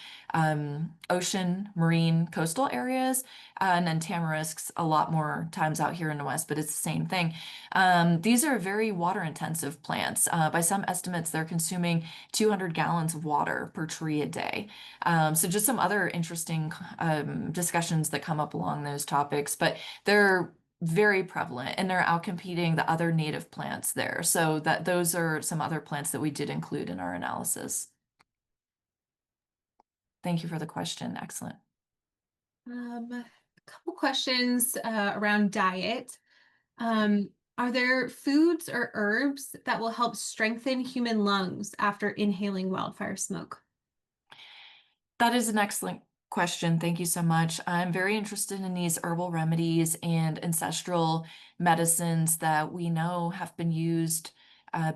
ocean, marine, coastal areas. And then tamarisks a lot more times out here in the West, but it's the same thing. These are very water intensive plants. By some estimates, they're consuming 200 gallons of water per tree a day. So just some other interesting discussions that come up along those topics, but they're very prevalent and they're outcompeting the other native plants there. So those are some other plants that we did include in our analysis. Thank you for the question. Excellent. A couple questions around diet. Are there foods or herbs that will help strengthen human lungs after inhaling wildfire smoke? That is an excellent question. Thank you so much. I'm very interested in these herbal remedies and ancestral medicines that we know have been used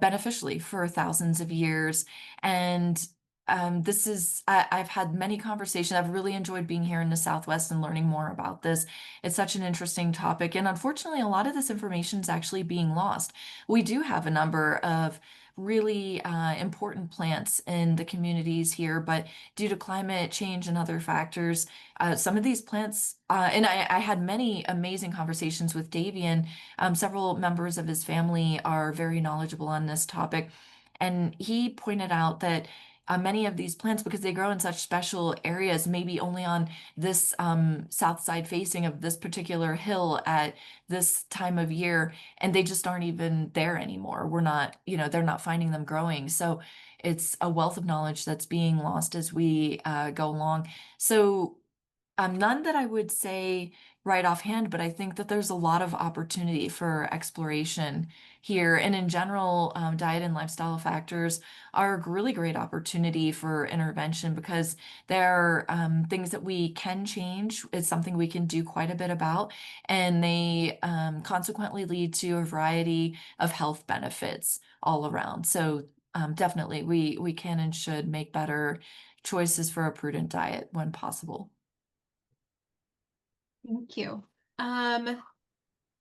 beneficially for thousands of years. And I've had many conversations. I've really enjoyed being here in the Southwest and learning more about this. It's such an interesting topic. And unfortunately, a lot of this information is actually being lost. We do have a number of really important plants in the communities here, but due to climate change and other factors, some of these plants, and I had many amazing conversations with Davian. Several members of his family are very knowledgeable on this topic. And he pointed out that many of these plants, because they grow in such special areas, maybe only on this south side facing of this particular hill at this time of year, and they just aren't even there anymore. We're not, they're not finding them growing. So it's a wealth of knowledge that's being lost as we go along. So none that I would say right offhand, but I think that there's a lot of opportunity for exploration here. And in general, diet and lifestyle factors are a really great opportunity for intervention because they're things that we can change. It's something we can do quite a bit about, and they consequently lead to a variety of health benefits all around. So definitely, we can and should make better choices for a prudent diet when possible. Thank you.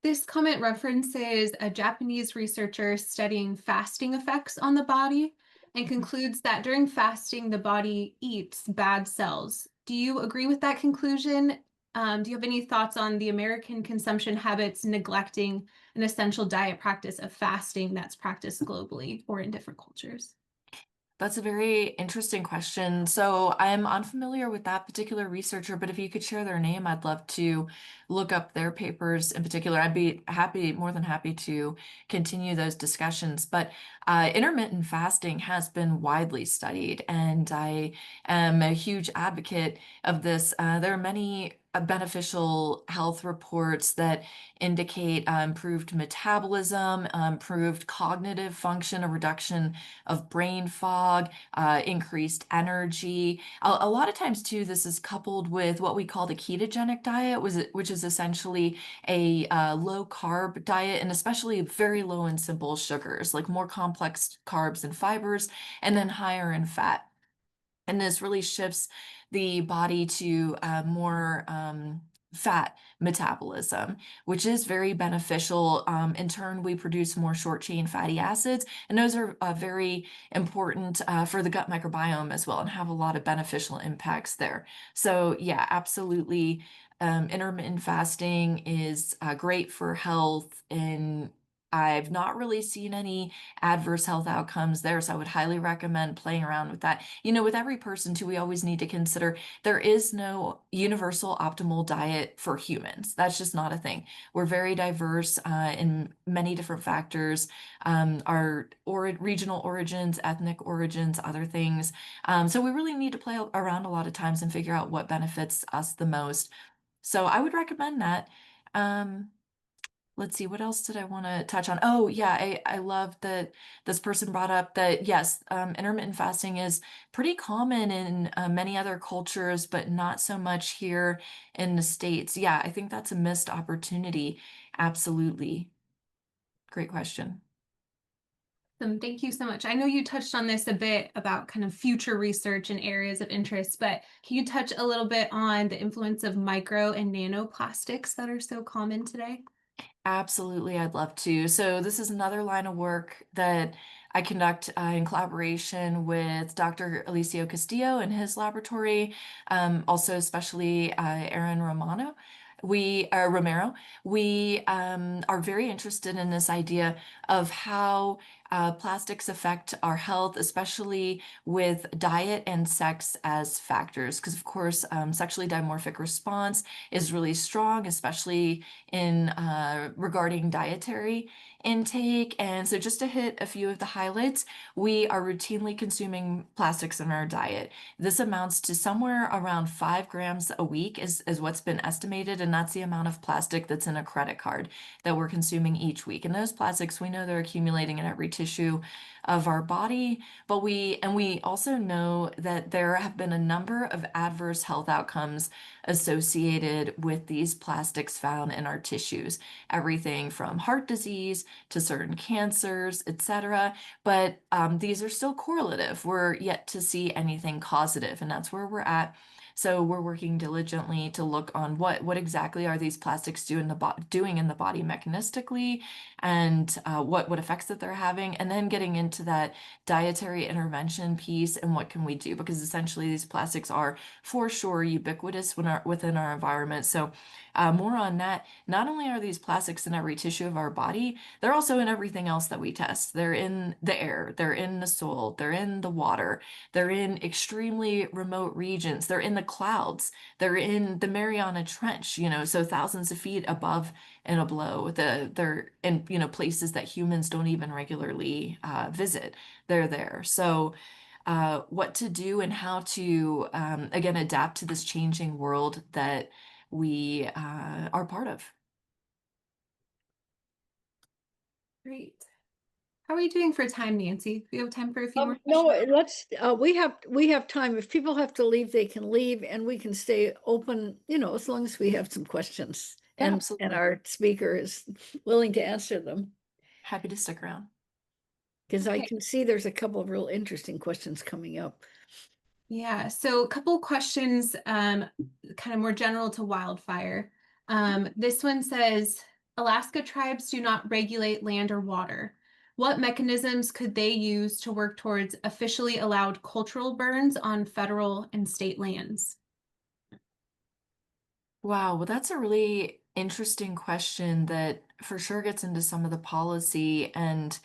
This comment references a Japanese researcher studying fasting effects on the body and concludes that during fasting, the body eats bad cells. Do you agree with that conclusion? Do you have any thoughts on the American consumption habits neglecting an essential diet practice of fasting that's practiced globally or in different cultures? That's a very interesting question. So I'm unfamiliar with that particular researcher, but if you could share their name, I'd love to look up their papers in particular. I'd be more than happy to continue those discussions. But intermittent fasting has been widely studied, and I am a huge advocate of this. There are many beneficial health reports that indicate improved metabolism, improved cognitive function, a reduction of brain fog, increased energy. A lot of times too, this is coupled with what we call the ketogenic diet, which is essentially a low carb diet, and especially very low in simple sugars, like more complex carbs and fibers, and then higher in fat. And this really shifts the body to more fat metabolism, which is very beneficial. In turn, we produce more short chain fatty acids, and those are very important for the gut microbiome as well and have a lot of beneficial impacts there. So, yeah, absolutely. Intermittent fasting is great for health, and I've not really seen any adverse health outcomes there. So I would highly recommend playing around with that. You know, with every person too, we always need to consider there is no universal optimal diet for humans. That's just not a thing. We're very diverse in many different factors, our regional origins, ethnic origins, other things. So we really need to play around a lot of times and figure out what benefits us the most. So I would recommend that. Um, Let's see, what else did I want to touch on? Oh, yeah, I love that this person brought up that, yes, intermittent fasting is pretty common in many other cultures, but not so much here in the States. Yeah, I think that's a missed opportunity. Absolutely. Great question. Thank you so much. I know you touched on this a bit about kind of future research and areas of interest, but can you touch a little bit on the influence of micro and nanoplastics that are so common today? Absolutely, I'd love to. So this is another line of work that I conduct in collaboration with Dr. Alicio Castillo and his laboratory, also especially Aaron Romano. Romero. We are very interested in this idea of how plastics affect our health, especially with diet and sex as factors. Because of course, sexually dimorphic response is really strong, especially in regarding dietary intake. And so just to hit a few of the highlights, we are routinely consuming plastics in our diet. This amounts to somewhere around 5 grams a week is what's been estimated, and that's the amount of plastic that's in a credit card that we're consuming each week. And those plastics, we know they're accumulating in every tissue of our body, but we also know that there have been a number of adverse health outcomes associated with these plastics found in our tissues, everything from heart disease to certain cancers, etc. But these are still correlative. We're yet to see anything causative, and that's where we're at. So we're working diligently to look on what exactly are these plastics doing in the body mechanistically, and what effects that they're having, and then getting into that dietary intervention piece and what can we do, because essentially these plastics are for sure ubiquitous within our environment. So more on that. Not only are these plastics in every tissue of our body, they're also in everything else that we test. They're in the air, they're in the soil, they're in the water, they're in extremely remote regions, they're in the clouds, they're in the Mariana Trench, so thousands of feet above and below. They're in, places that humans don't even regularly visit. They're there. So what to do and how to, again, adapt to this changing world that we are part of. Great. How are you doing for time, Nancy? Do you have time for a few more No, questions? let's, we have time. If people have to leave, they can leave, and we can stay open, as long as we have some questions Yeah, and absolutely. our speaker is willing to answer them. Happy to stick around. Because I Okay. can see there's a couple of real interesting questions coming up. Yeah, so a couple questions, kind of more general to wildfire. This one says, Alaska tribes do not regulate land or water. What mechanisms could they use to work towards officially allowed cultural burns on federal and state lands? Wow, well, that's a really interesting question that for sure gets into some of the policy. And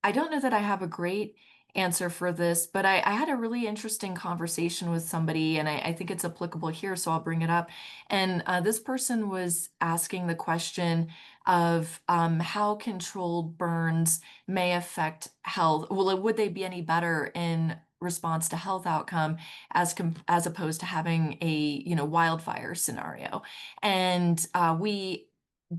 I don't know that I have a great answer for this, but I had a really interesting conversation with somebody, and I think it's applicable here, so I'll bring it up. And this person was asking the question of how controlled burns may affect health. Well, would they be any better in response to health outcome as opposed to having a, wildfire scenario. And we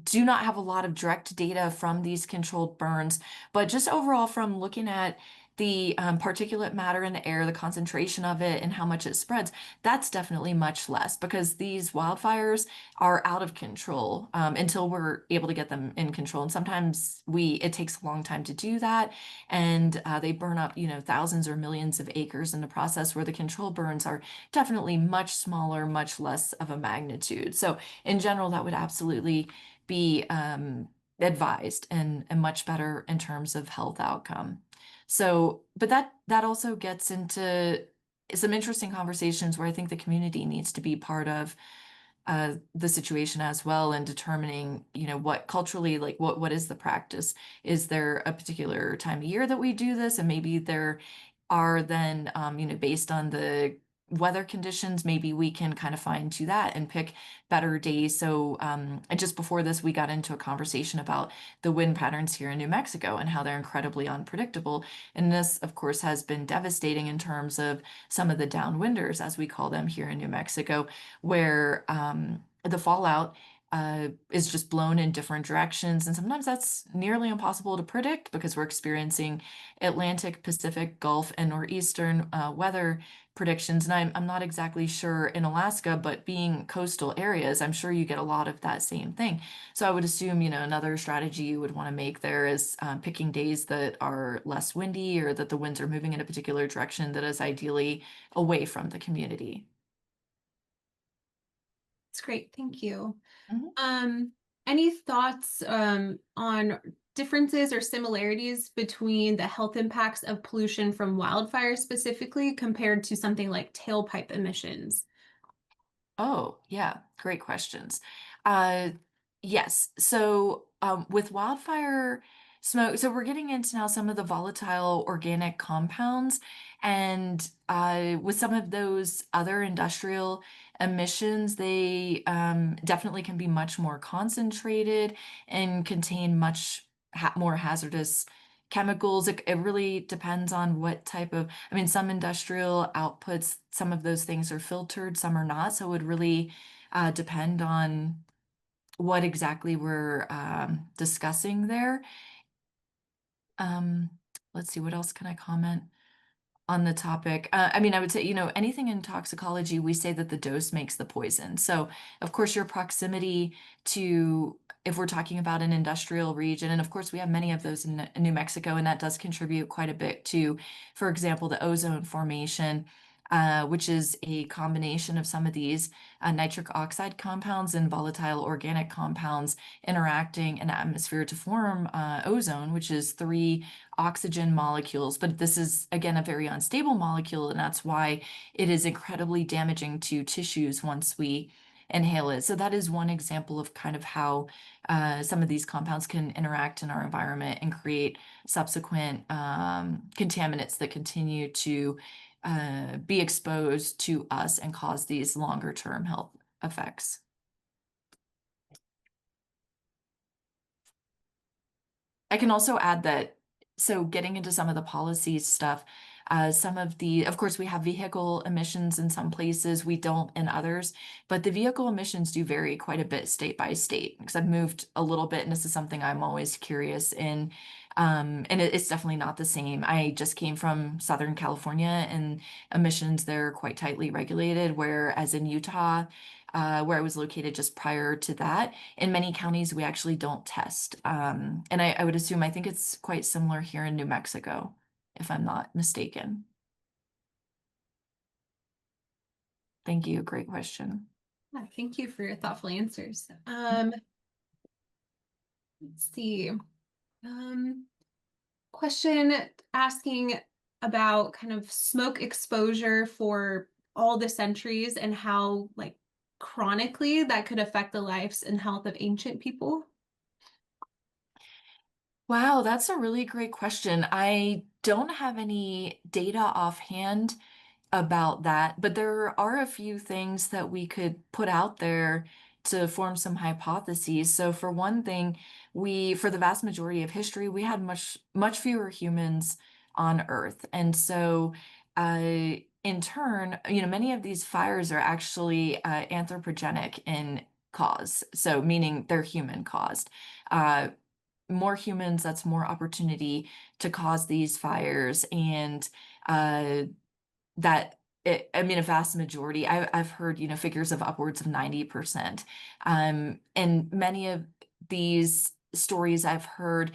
do not have a lot of direct data from these controlled burns, but just overall from looking at the particulate matter in the air, the concentration of it, and how much it spreads, that's definitely much less because these wildfires are out of control until we're able to get them in control. And sometimes it takes a long time to do that, and they burn up, thousands or millions of acres in the process, where the control burns are definitely much smaller, much less of a magnitude. So in general, that would absolutely be advised and much better in terms of health outcome. So, but that also gets into some interesting conversations where I think the community needs to be part of the situation as well, and determining, what culturally, like what is the practice? Is there a particular time of year that we do this? And maybe there are then, based on the weather conditions, maybe we can kind of fine tune that and pick better days. So, and just before this, we got into a conversation about the wind patterns here in New Mexico and how they're incredibly unpredictable. And this, of course, has been devastating in terms of some of the downwinders, as we call them here in New Mexico, where the fallout is just blown in different directions. And sometimes that's nearly impossible to predict because we're experiencing Atlantic, Pacific, Gulf, and Northeastern weather predictions. And I'm not exactly sure in Alaska, but being coastal areas, I'm sure you get a lot of that same thing. So I would assume, another strategy you would want to make there is picking days that are less windy, or that the winds are moving in a particular direction that is ideally away from the community. That's great. Thank you. Mhm. Any thoughts on differences or similarities between the health impacts of pollution from wildfires specifically compared to something like tailpipe emissions? Oh, yeah, great questions. Uh, yes. So, with wildfire smoke, so we're getting into now some of the volatile organic compounds, and with some of those other industrial emissions, they definitely can be much more concentrated and contain much more hazardous chemicals. It really depends on what type of, I mean, some industrial outputs, some of those things are filtered, some are not. So it would really depend on what exactly we're discussing there. Um, let's see, what else can I comment on the topic? I mean, I would say, anything in toxicology, we say that the dose makes the poison. So, of course, your proximity to, if we're talking about an industrial region, and of course, we have many of those in New Mexico, and that does contribute quite a bit to, for example, the ozone formation. Which is a combination of some of these nitric oxide compounds and volatile organic compounds interacting in the atmosphere to form ozone, which is three oxygen molecules. But this is, again, a very unstable molecule, and that's why it is incredibly damaging to tissues once we inhale it. So that is one example of kind of how some of these compounds can interact in our environment and create subsequent contaminants that continue to be exposed to us and cause these longer term health effects. I can also add that, so getting into some of the policy stuff, of course, we have vehicle emissions in some places, we don't in others, but the vehicle emissions do vary quite a bit state by state, because I've moved a little bit, and this is something I'm always curious in. And it's definitely not the same. I just came from Southern California, and emissions there are quite tightly regulated, whereas in Utah, where I was located just prior to that, in many counties, we actually don't test. And I would assume, I think it's quite similar here in New Mexico, if I'm not mistaken. Thank you. Great question. Yeah, thank you for your thoughtful answers. Let's see. Question asking about kind of smoke exposure for all the centuries and how, like, chronically that could affect the lives and health of ancient people. Wow, that's a really great question. I don't have any data offhand about that, but there are a few things that we could put out there to form some hypotheses. So for one thing, for the vast majority of history, we had much, much fewer humans on Earth. And so in turn, many of these fires are actually anthropogenic in cause, so meaning they're human caused. More humans, that's more opportunity to cause these fires, and uh, that I mean, a vast majority. I've heard, figures of upwards of 90%. And many of these stories I've heard,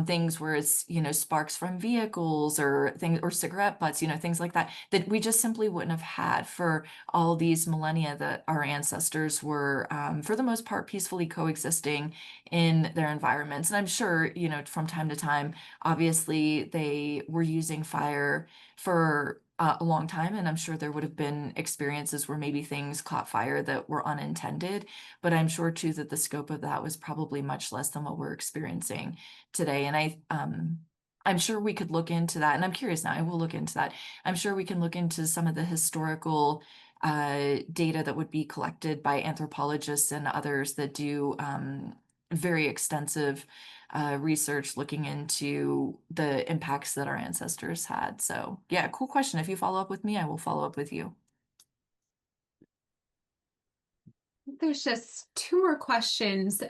things where it's, sparks from vehicles or things or cigarette butts, things like that, that we just simply wouldn't have had for all these millennia that our ancestors were, for the most part, peacefully coexisting in their environments. And I'm sure, from time to time, obviously they were using fire for a long time, and I'm sure there would have been experiences where maybe things caught fire that were unintended, but I'm sure too that the scope of that was probably much less than what we're experiencing today. And I'm sure we could look into that, and I'm curious now, I will look into that. I'm sure we can look into some of the historical data that would be collected by anthropologists and others that do very extensive research looking into the impacts that our ancestors had. So yeah, cool question. If you follow up with me, I will follow up with you. There's just two more questions.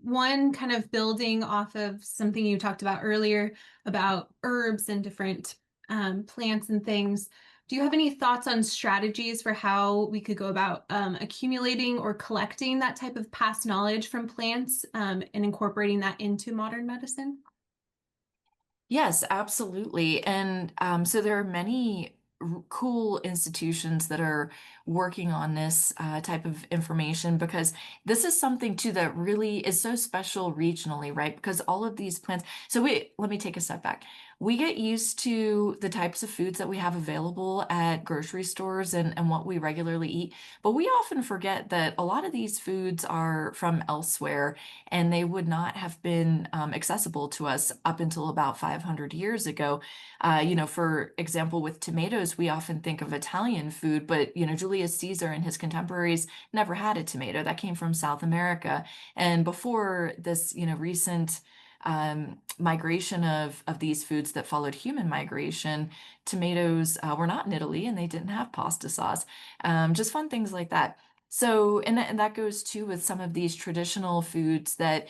One kind of building off of something you talked about earlier about herbs and different plants and things. Do you have any thoughts on strategies for how we could go about accumulating or collecting that type of past knowledge from plants and incorporating that into modern medicine? Yes, absolutely. And so there are many cool institutions that are working on this type of information, because this is something too that really is so special regionally, right? Because all of these plants, so let me take a step back. We get used to the types of foods that we have available at grocery stores and what we regularly eat, but we often forget that a lot of these foods are from elsewhere, and they would not have been accessible to us up until about 500 years ago. For example, with tomatoes, we often think of Italian food, but Julius Caesar and his contemporaries never had a tomato. That came from South America. And before this, recent migration of these foods that followed human migration, tomatoes were not in Italy, and they didn't have pasta sauce. Just fun things like that. So, and that goes too with some of these traditional foods that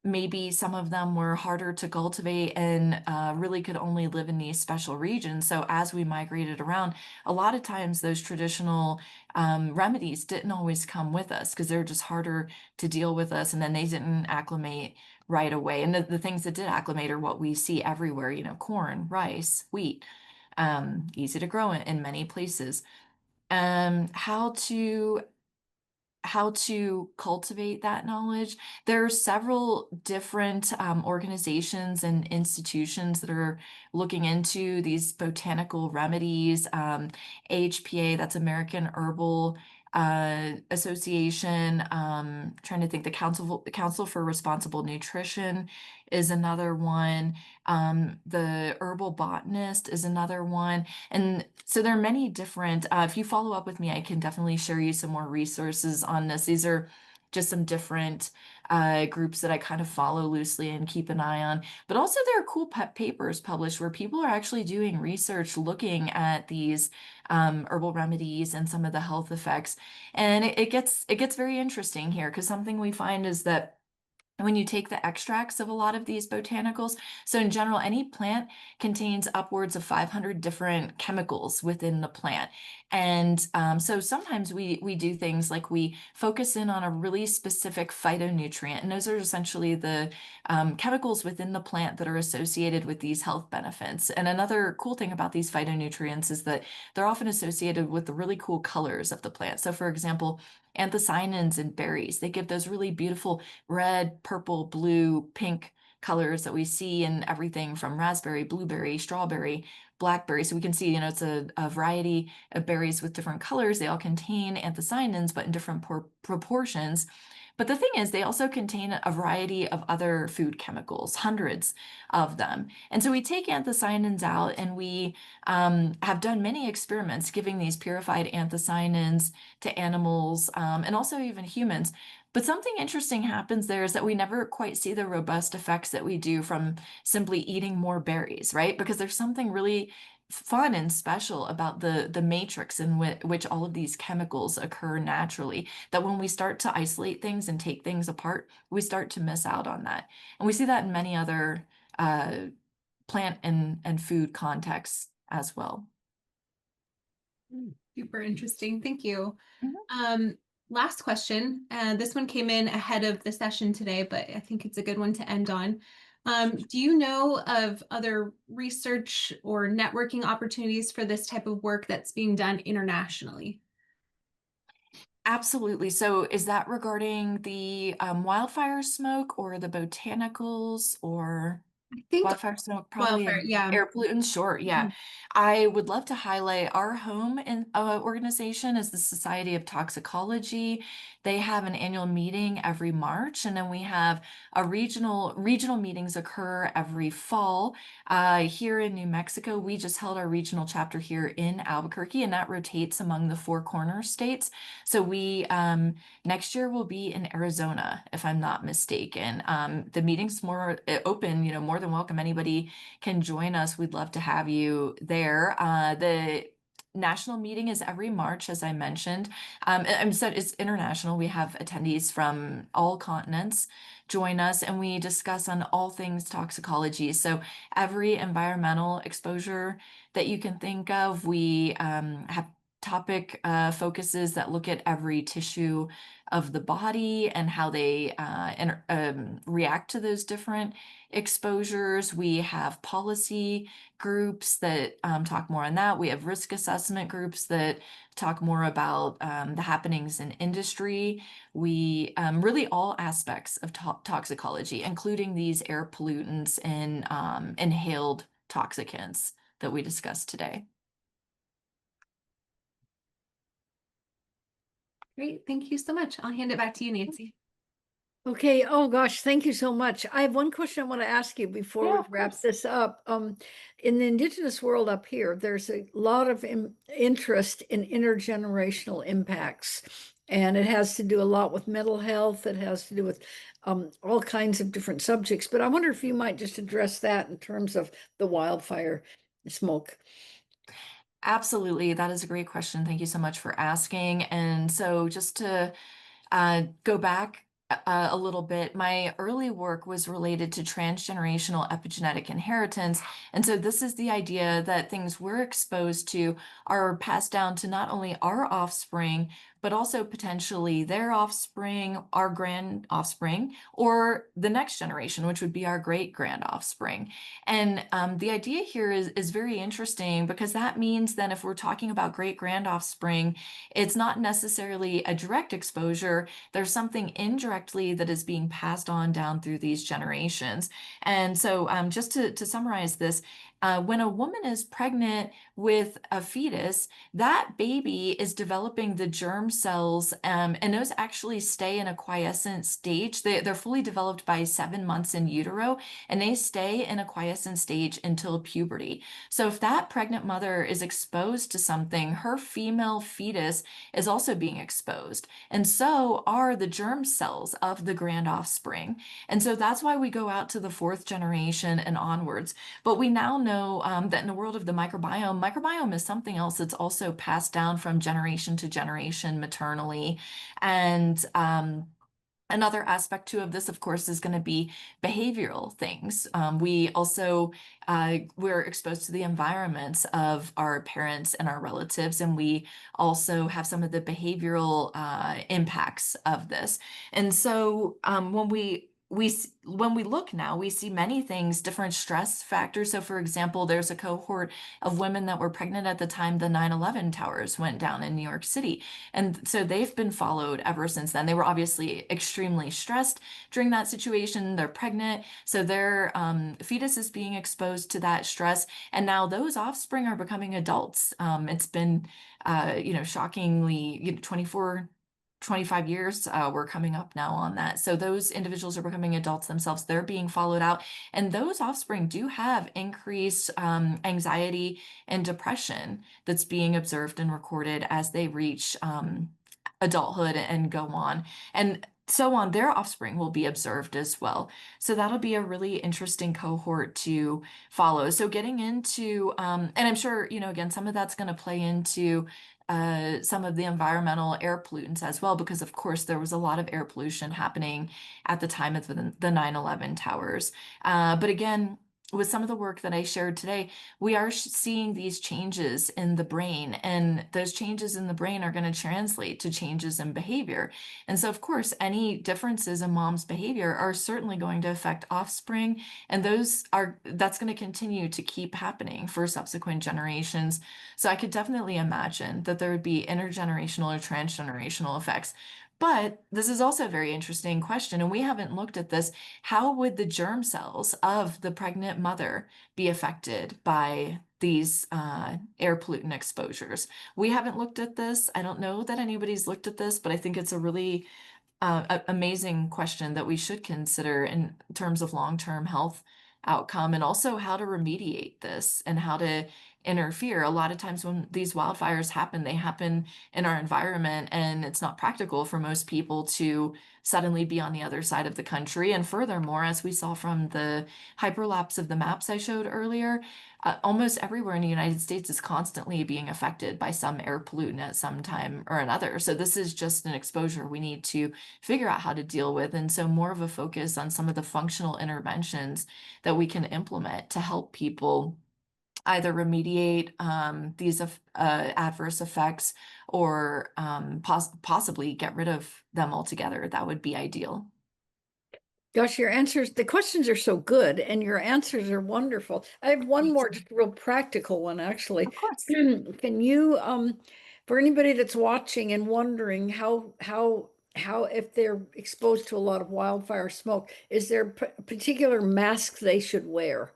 maybe some of them were harder to cultivate and really could only live in these special regions. So as we migrated around, a lot of times those traditional remedies didn't always come with us because they're just harder to deal with us, and then they didn't acclimate right away. And the things that did acclimate are what we see everywhere, corn, rice, wheat, easy to grow in many places. Um, how to how to cultivate that knowledge. There are several different organizations and institutions that are looking into these botanical remedies. AHPA, that's American Herbal Association. Trying to think, the Council for Responsible Nutrition is another one. The Herbal Botanist is another one. And so there are many different, if you follow up with me, I can definitely share you some more resources on this. These are just some different groups that I kind of follow loosely and keep an eye on. But also there are cool papers published where people are actually doing research looking at these herbal remedies and some of the health effects. And it gets very interesting here, because something we find is that when you take the extracts of a lot of these botanicals, so in general, any plant contains upwards of 500 different chemicals within the plant. And so sometimes we do things like we focus in on a really specific phytonutrient, and those are essentially the chemicals within the plant that are associated with these health benefits. And another cool thing about these phytonutrients is that they're often associated with the really cool colors of the plant. So for example, anthocyanins in berries, they give those really beautiful red, purple, blue, pink colors that we see in everything from raspberry, blueberry, strawberry, blackberry. So we can see, it's a variety of berries with different colors. They all contain anthocyanins, but in different proportions. But the thing is, they also contain a variety of other food chemicals, hundreds of them. And so we take anthocyanins out, and we have done many experiments giving these purified anthocyanins to animals and also even humans. But something interesting happens there is that we never quite see the robust effects that we do from simply eating more berries, right? Because there's something really fun and special about the matrix in which all of these chemicals occur naturally, that when we start to isolate things and take things apart, we start to miss out on that. And we see that in many other plant and food contexts as well. Super interesting. Thank you. Mhm. Last question. This one came in ahead of the session today, but I think it's a good one to end on. Do you know of other research or networking opportunities for this type of work that's being done internationally? Absolutely. So is that regarding the wildfire smoke or the botanicals or? I think Wildfire smoke, probably, wildfire, and yeah. air pollutants, sure, yeah. I would love to highlight our home organization is the Society of Toxicology. They have an annual meeting every March, and then we have a regional meetings occur every fall. Here in New Mexico, we just held our regional chapter here in Albuquerque, and that rotates among the Four Corners states. So we next year will be in Arizona, if I'm not mistaken. The meeting's more open, more than welcome. Anybody can join us. We'd love to have you there. The national meeting is every March, as I mentioned. And so it's international. We have attendees from all continents join us, and we discuss on all things toxicology. So every environmental exposure that you can think of, we have topic focuses that look at every tissue of the body and how they react to those different exposures. We have policy groups that talk more on that. We have risk assessment groups that talk more about the happenings in industry. We really all aspects of toxicology, including these air pollutants and inhaled toxicants that we discussed today. Great. Thank you so much. I'll hand it back to you, Nancy. Okay. Oh gosh, thank you so much. I have one question I want to ask you before Yeah, we of wrap course. this up. In the Indigenous world up here, there's a lot of interest in intergenerational impacts, and it has to do a lot with mental health. It has to do with all kinds of different subjects. But I wonder if you might just address that in terms of the wildfire smoke. Absolutely. That is a great question. Thank you so much for asking. And so just to go back a little bit, my early work was related to transgenerational epigenetic inheritance. And so this is the idea that things we're exposed to are passed down to not only our offspring, but also potentially their offspring, our grand offspring, or the next generation, which would be our great grand offspring. And the idea here is very interesting because that means then if we're talking about great grand offspring, it's not necessarily a direct exposure. There's something indirectly that is being passed on down through these generations. And so just to summarize this, when a woman is pregnant with a fetus, that baby is developing the germ cells, and those actually stay in a quiescent stage. They're fully developed by 7 months in utero, and they stay in a quiescent stage until puberty. So if that pregnant mother is exposed to something, her female fetus is also being exposed. And so are the germ cells of the grand offspring. And so that's why we go out to the fourth generation and onwards. But we now know that in the world of the microbiome is something else that's also passed down from generation to generation maternally. And another aspect too of this, of course, is going to be behavioral things. We also we're exposed to the environments of our parents and our relatives, and we also have some of the behavioral impacts of this. And so when we look now, we see many things, different stress factors. So, for example, there's a cohort of women that were pregnant at the time the 9/11 towers went down in New York City. And so they've been followed ever since then. They were obviously extremely stressed during that situation. They're pregnant, so their fetus is being exposed to that stress. And now those offspring are becoming adults. It's been, shockingly, 25 years, we're coming up now on that. So those individuals are becoming adults themselves. They're being followed out. And those offspring do have increased anxiety and depression that's being observed and recorded as they reach adulthood and go on. And so on, their offspring will be observed as well. So that'll be a really interesting cohort to follow. So getting into, and I'm sure, again, some of that's going to play into some of the environmental air pollutants as well, because of course there was a lot of air pollution happening at the time of the 9/11 towers. But again, with some of the work that I shared today, we are seeing these changes in the brain, and those changes in the brain are going to translate to changes in behavior. And so, of course, any differences in mom's behavior are certainly going to affect offspring, and that's going to continue to keep happening for subsequent generations. So I could definitely imagine that there would be intergenerational or transgenerational effects. But this is also a very interesting question, and we haven't looked at this. How would the germ cells of the pregnant mother be affected by these air pollutant exposures? We haven't looked at this. I don't know that anybody's looked at this, but I think it's a really amazing question that we should consider in terms of long-term health outcome, and also how to remediate this and how to interfere. A lot of times when these wildfires happen, they happen in our environment, and it's not practical for most people to suddenly be on the other side of the country. And furthermore, as we saw from the hyperlapse of the maps I showed earlier, almost everywhere in the United States is constantly being affected by some air pollutant at some time or another. So this is just an exposure we need to figure out how to deal with. And so more of a focus on some of the functional interventions that we can implement to help people either remediate these adverse effects, or possibly get rid of them altogether. That would be ideal. Gosh, the questions are so good and your answers are wonderful. I have one more, just a real practical one, actually. Of course. Can you, for anybody that's watching and wondering how if they're exposed to a lot of wildfire smoke, is there a particular mask they should wear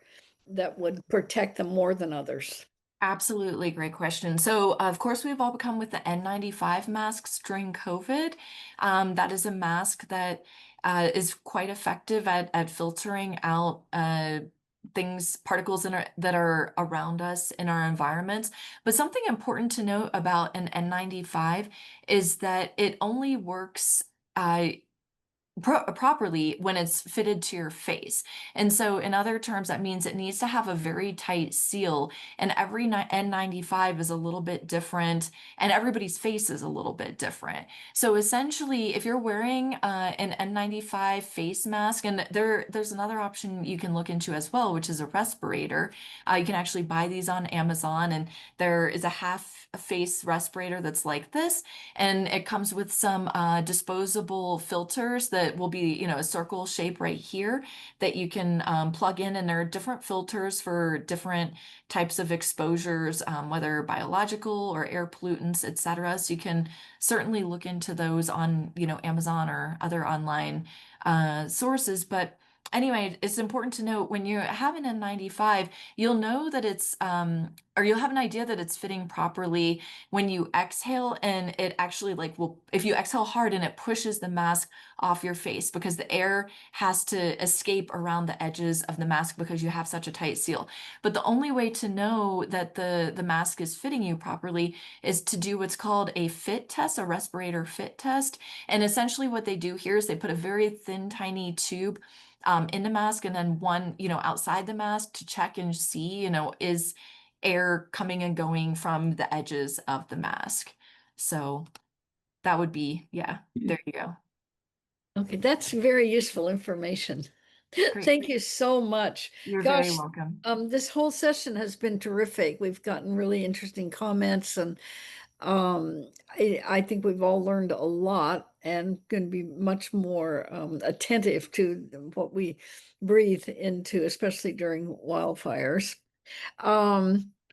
that would protect them more than others? Absolutely, great question. So, of course, we've all become with the N95 masks during COVID. That is a mask that is quite effective at filtering out particles that are around us in our environments. But something important to note about an N95 is that it only works properly when it's fitted to your face. And so in other terms, that means it needs to have a very tight seal, and every N95 is a little bit different, and everybody's face is a little bit different. So essentially, if you're wearing an N95 face mask, and there's another option you can look into as well, which is a respirator. You can actually buy these on Amazon, and there is a half face respirator that's like this, and it comes with some disposable filters that will be, a circle shape right here that you can plug in. And there are different filters for different types of exposures, whether biological or air pollutants, etc. So you can certainly look into those on, Amazon or other online sources. But anyway, it's important to note when you have an N95, you'll know that or you'll have an idea that it's fitting properly when you exhale, and it actually if you exhale hard and it pushes the mask off your face, because the air has to escape around the edges of the mask because you have such a tight seal. But the only way to know that the mask is fitting you properly is to do what's called a fit test, a respirator fit test. And essentially what they do here is they put a very thin, tiny tube in the mask, and then one, outside the mask to check and see, is air coming and going from the edges of the mask. So that would be, yeah, there you go. Okay, that's very useful information. Great. Thank you so much. You're Gosh, very welcome. This whole session has been terrific. We've gotten really interesting comments, and I think we've all learned a lot and going to be much more attentive to what we breathe into, especially during wildfires.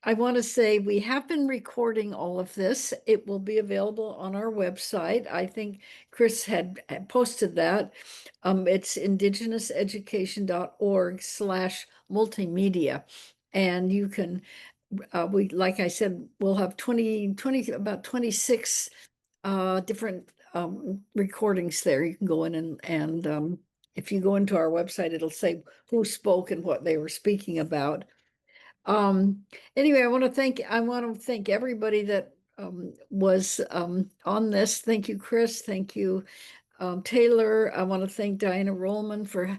I want to say we have been recording all of this. It will be available on our website. I think Chris had posted that. It's indigenouseducation.org/multimedia. And you can, like I said, we'll have about 26 different recordings there. You can go in and if you go into our website, it'll say who spoke and what they were speaking about. Anyway, I want to thank everybody that was on this. Thank you, Chris. Thank you, Taylor. I want to thank Diana Rollman for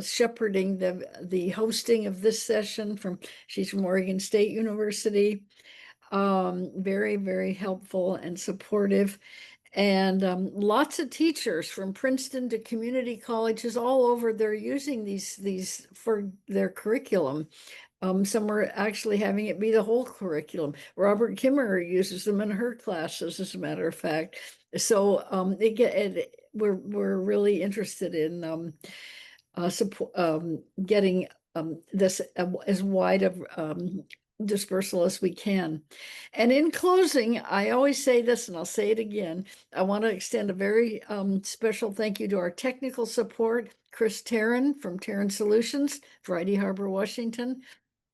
shepherding the hosting of this session. She's from Oregon State University. Very, very helpful and supportive. And lots of teachers from Princeton to community colleges all over, they're using these for their curriculum. Some are actually having it be the whole curriculum. Robert Kimmerer uses them in her classes, as a matter of fact. So we're really interested in support, getting this as wide of dispersal as we can. And in closing, I always say this, and I'll say it again. I want to extend a very special thank you to our technical support, Chris Tarrant from Tarrant Solutions, Friday Harbor, Washington.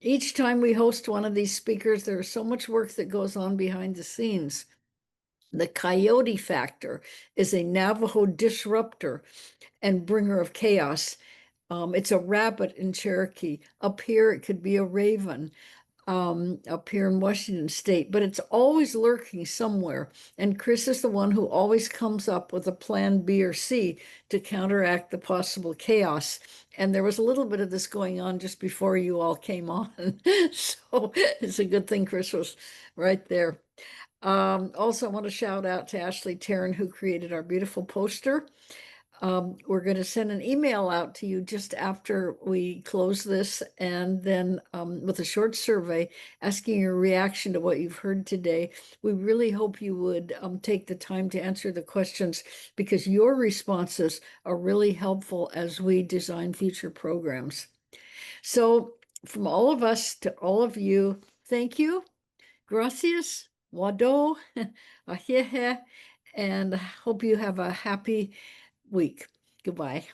Each time we host one of these speakers, there's so much work that goes on behind the scenes. The coyote factor is a Navajo disruptor and bringer of chaos. It's a rabbit in Cherokee. Up here, it could be a raven up here in Washington State, but it's always lurking somewhere. And Chris is the one who always comes up with a plan B or C to counteract the possible chaos. And there was a little bit of this going on just before you all came on. So it's a good thing Chris was right there. Also, I want to shout out to Ashley Tarrant, who created our beautiful poster. We're going to send an email out to you just after we close this, and then with a short survey asking your reaction to what you've heard today. We really hope you would take the time to answer the questions, because your responses are really helpful as we design future programs. So from all of us to all of you, thank you. Gracias, Wado, Ahehe, and hope you have a happy week. Goodbye.